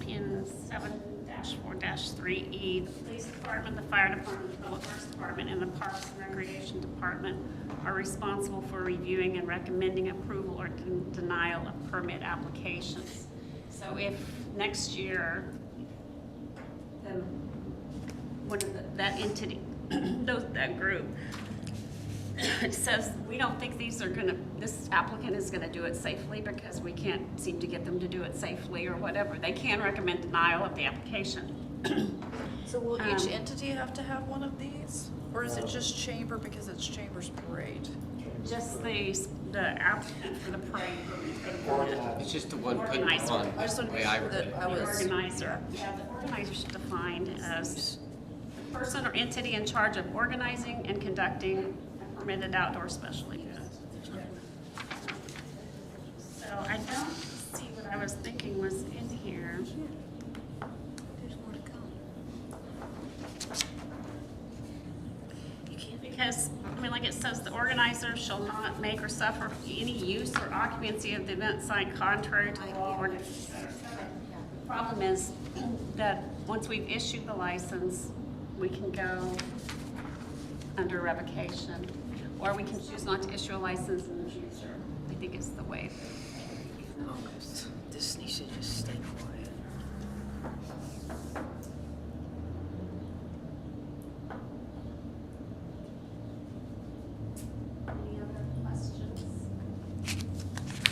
in 7-4-3E, the police department, the fire department, the public works department, and the parks and recreation department are responsible for reviewing and recommending approval or denial of permit applications. So if next year then one of that entity, that group, says, we don't think this applicant is gonna do it safely because we can't seem to get them to do it safely or whatever. They can recommend denial of the application. So will each entity have to have one of these? Or is it just Chamber because it's Chamber's parade? Just the applicant for the parade. It's just the one put Organizer. on, I just the wanted to way make I sure read that it. I was. Organizer. Yeah, the organizer is defined as the person or entity in charge of organizing and conducting a permitted outdoor special event. So I don't see what I was thinking was in here. There's more to come. Because, I mean, like it says, the organizer shall not make or suffer any use or occupancy of the event site contrary to law or. The problem is that once we've issued the license, we can go under revocation, or we can choose not to issue a license in the future. I think it's the way. This needs to just stay quiet. Any other questions?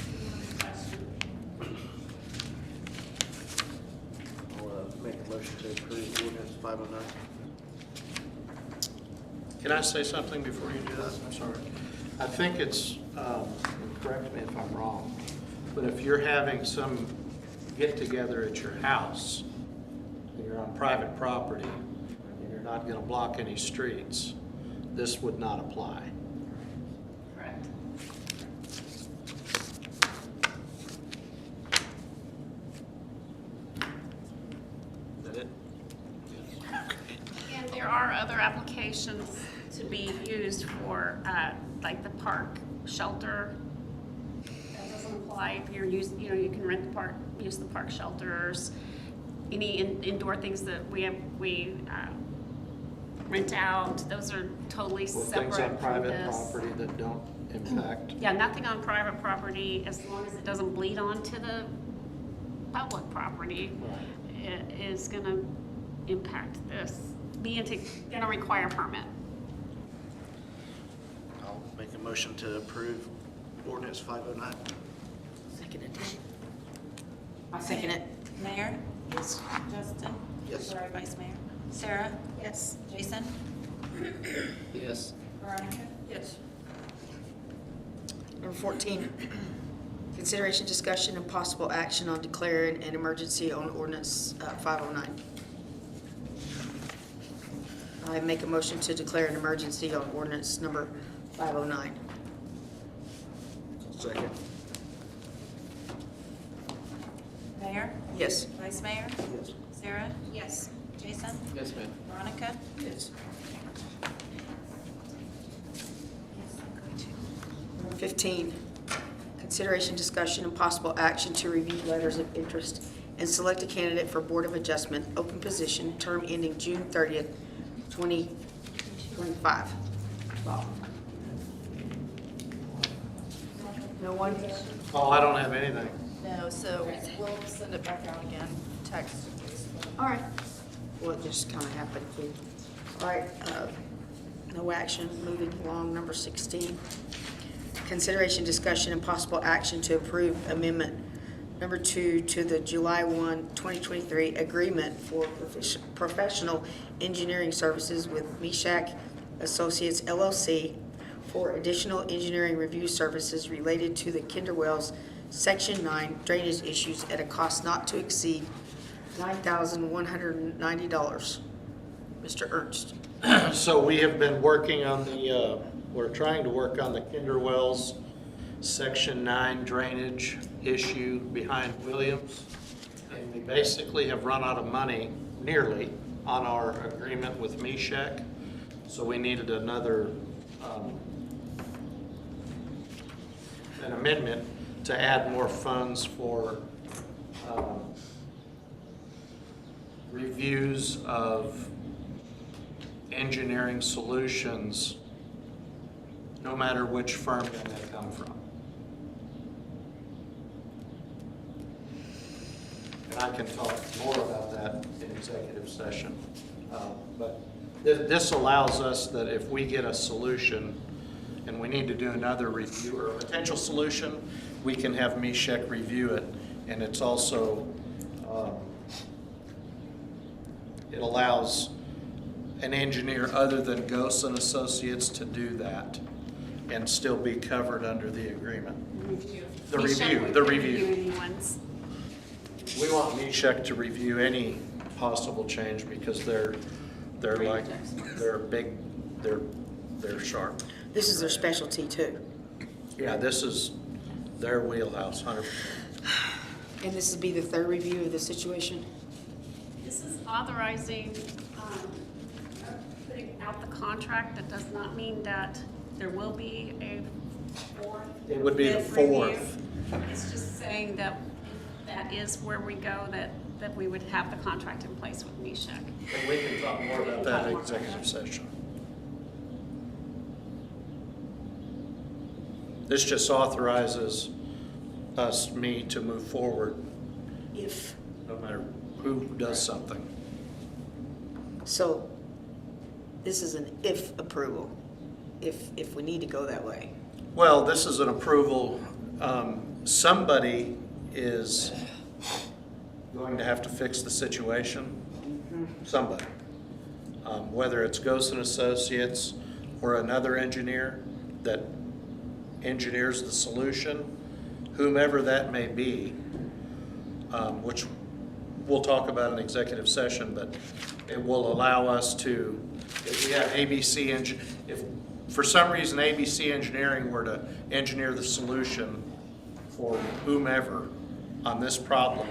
Any other questions? I'll make a motion to approve ordinance 509. Can I say something before you do that? I'm sorry. I think it's, correct me if I'm wrong, but if you're having some get-together at your house, and you're on private property, and you're not going to block any streets, this would not apply. Correct. Is that it? And there are other applications to be used for, like the park shelter. That doesn't apply if you're you know, you can rent the park, use the park shelters. Any indoor things that we rent out, those are totally Well, separate things on from private this. property that don't impact. Yeah, nothing on private property, as long as it doesn't bleed onto the public property, it is gonna impact this, gonna require a permit. I'll make a motion to approve ordinance 509. Second it. I'll second it. Mayor? Yes. Justin? Yes. Sorry, Vice Mayor? Sarah? Yes. Jason? Yes. Veronica? Yes. Number 14, consideration, discussion, and possible action on declaring an emergency on ordinance 509. I make a motion to declare an emergency on ordinance number 509. Second. Mayor? Yes. Vice Mayor? Yes. Sarah? Yes. Jason? Yes, ma'am. Veronica? Yes. 15, consideration, discussion, and possible action to review letters of interest and select a candidate for Board of Adjustment, open position, term ending June 30th, 2025. No one? Oh, I don't have anything. No, so we'll send it back out again, text. All right. Well, it just kind of happened too. All right, no action, moving along, number 16. Consideration, discussion, and possible action to approve amendment number 2 to the July 1, 2023 agreement for professional engineering services with Meshach Associates LLC for additional engineering review services related to the Kinder Wells Section 9 drainage issues at a cost not to exceed $9,190. Mr. Ernst. So we have been working on we're trying to work on the Kinder Wells Section 9 drainage issue behind Williams. And we basically have run out of money, nearly, on our agreement with Meshach. So we needed another, an amendment to add more funds for reviews of engineering solutions, no matter which firm they may come from. And I can talk more about that in executive session. But this allows us that if we get a solution and we need to do another review or a potential solution, we can have MESHEC review it. And it's also, it allows an engineer other than Ghosts and Associates to do that and still be covered under the agreement. The review. Anyone's. We want MESHEC to review any possible change because they're like, they're big, they're sharp. This is their specialty too. Yeah, this is their wheelhouse, 100%. And this would be the third review of the situation? This is authorizing, putting out the contract. That does not mean that there will be a fourth. It would be the fifth review. fourth. It's just saying that that is where we go, that we would have the contract in place with MESHEC. And we can talk more about that in executive session. This just authorizes me to move forward If, no matter who does something. so this is an if approval, if we need to go that way. Well, this is an approval. Somebody is going to have to fix the situation. Somebody. Whether it's Ghosts and Associates or another engineer that engineers the solution, whomever that may be, which we'll talk about in executive session, but it will allow us to, if we have ABC, if for some reason ABC Engineering were to engineer the solution for whomever on this problem,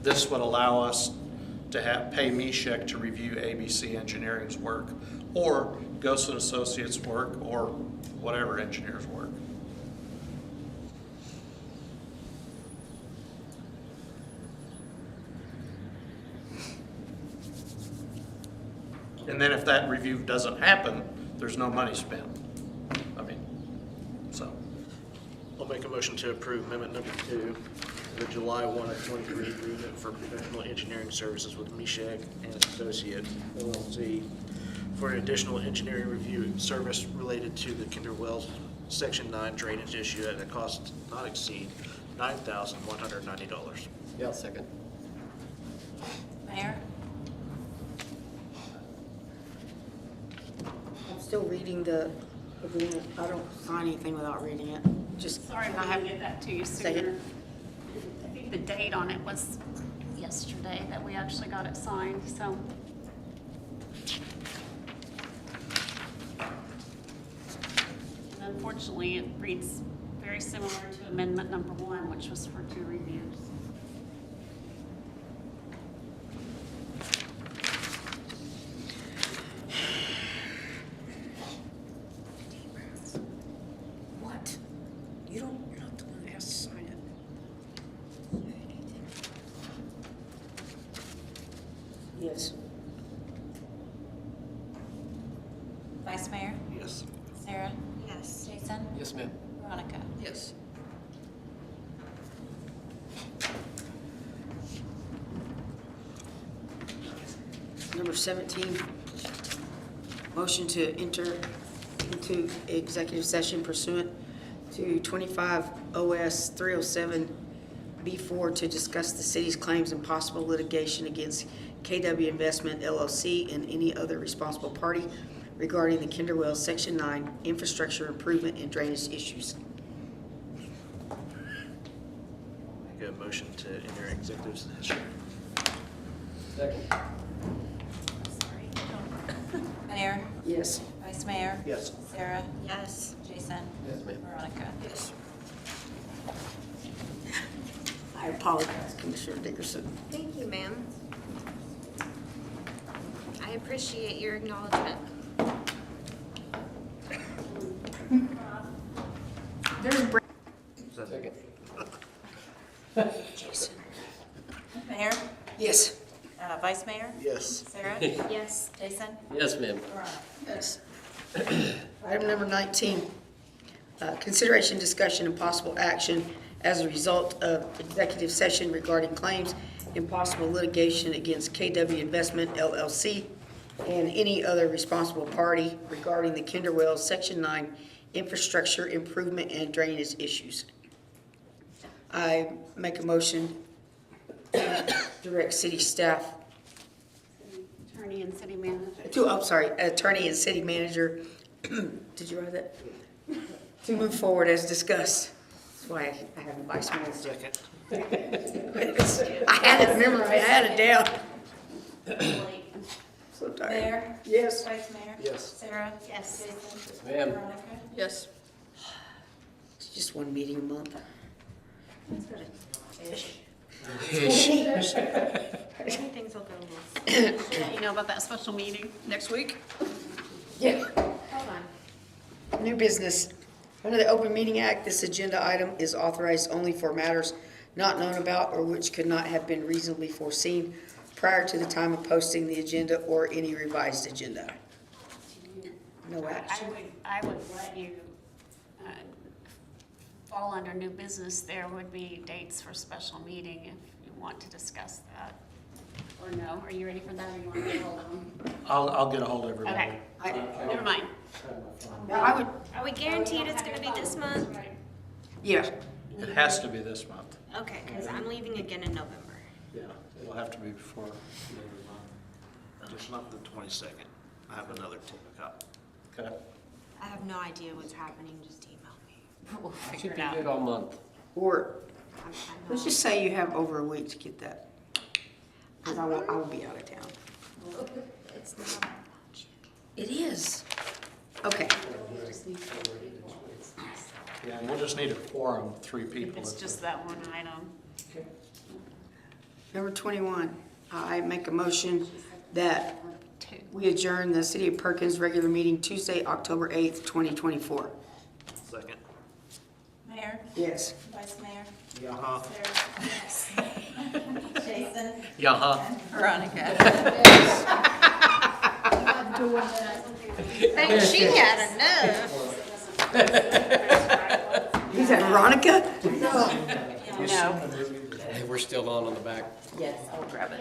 this would allow us to pay MESHEC to review ABC Engineering's work, or Ghosts and Associates' work, or whatever engineer's work. And then if that review doesn't happen, there's no money spent. I mean, so. I'll make a motion to approve amendment number 2, the July 1 of 23 agreement for professional engineering services with MESHEC and Associates LLC for an additional engineering review service related to the Kinder Wells Section 9 drainage issue at a cost not exceed $9,190. Yeah, I'll second. Mayor? I'm still reading the agreement. I don't sign anything without reading it. Just, Sorry, I I have didn't get that to you Second. sooner. I think the date on it was yesterday that we actually got it signed, so. And unfortunately, it reads very similar to amendment number 1, which was for 2 reviews. what? You're not the one that has to sign it. Yes. Vice Mayor? Yes. Sarah? Yes. Jason? Yes, ma'am. Veronica? Yes. Number 17, motion to enter into executive session pursuant to 25 OS 307B4 to discuss the city's claims and possible litigation against KW Investment LLC and any other responsible party regarding the Kinder Wells Section 9 infrastructure improvement and drainage issues. Make a motion to enter executive session. Second. Mayor? Yes. Vice Mayor? Yes. Sarah? Yes. Jason? Yes, ma'am. Veronica? Yes. I apologize, Commissioner Dickerson. Thank you, ma'am. I appreciate your acknowledgement. There's Second. Jason. Mayor? Yes. Vice Mayor? Yes. Sarah? Yes. Jason? Yes, ma'am. Veronica? Yes. Item number 19, consideration, discussion, and possible action as a result of executive session regarding claims and possible litigation against KW Investment LLC and any other responsible party regarding the Kinder Wells Section 9 infrastructure improvement and drainage issues. I make a motion to direct city staff, Attorney and city manager. attorney and city manager, did you write that? To move forward as discussed. That's why I have a vice mayor. Second. I had it memorized, I had it down. So tired. Mayor? Yes. Vice Mayor? Yes. Sarah? Yes. Jason? Ma'am. Veronica? Yes. It's just one meeting a month. Ish. Things will go well. You know about that special meeting next week? Yeah. Hold on. New business. Under the Open Meeting Act, this agenda item is authorized only for matters not known about or which could not have been reasonably foreseen prior to the time of posting the agenda or any revised agenda. No action. I would let you fall under new business. There would be dates for special meeting if you want to discuss that. Or no, are you ready for that or you want to get hold of them? I'll get a hold of everybody. Okay, never mind. I would, Are we guaranteed it's gonna be this month? yeah. It has to be this month. Okay, because I'm leaving again in November. Yeah, it'll have to be before this month, the 22nd. I have another 10 o'clock. Okay. I have no idea what's happening, just email me. We'll figure Should it be out. good all month. Or, I know. let's just say you have over a week to get that. Because I will be out of town. It's not much. It is. Okay. Yeah, and we'll just need a quorum, 3 If people. it's just that one item. Number 21, I make a motion that Two. we adjourn the City of Perkins regular meeting Tuesday, October 8th, 2024. Second. Mayor? Yes. Vice Mayor? Uh-huh. Sarah? Yes. Jason? Yeah. Veronica? Think she had enough. Is that Veronica? No. Hey, we're still on the back. Yes, I'll grab it.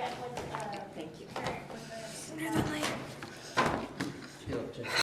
Sooner than later.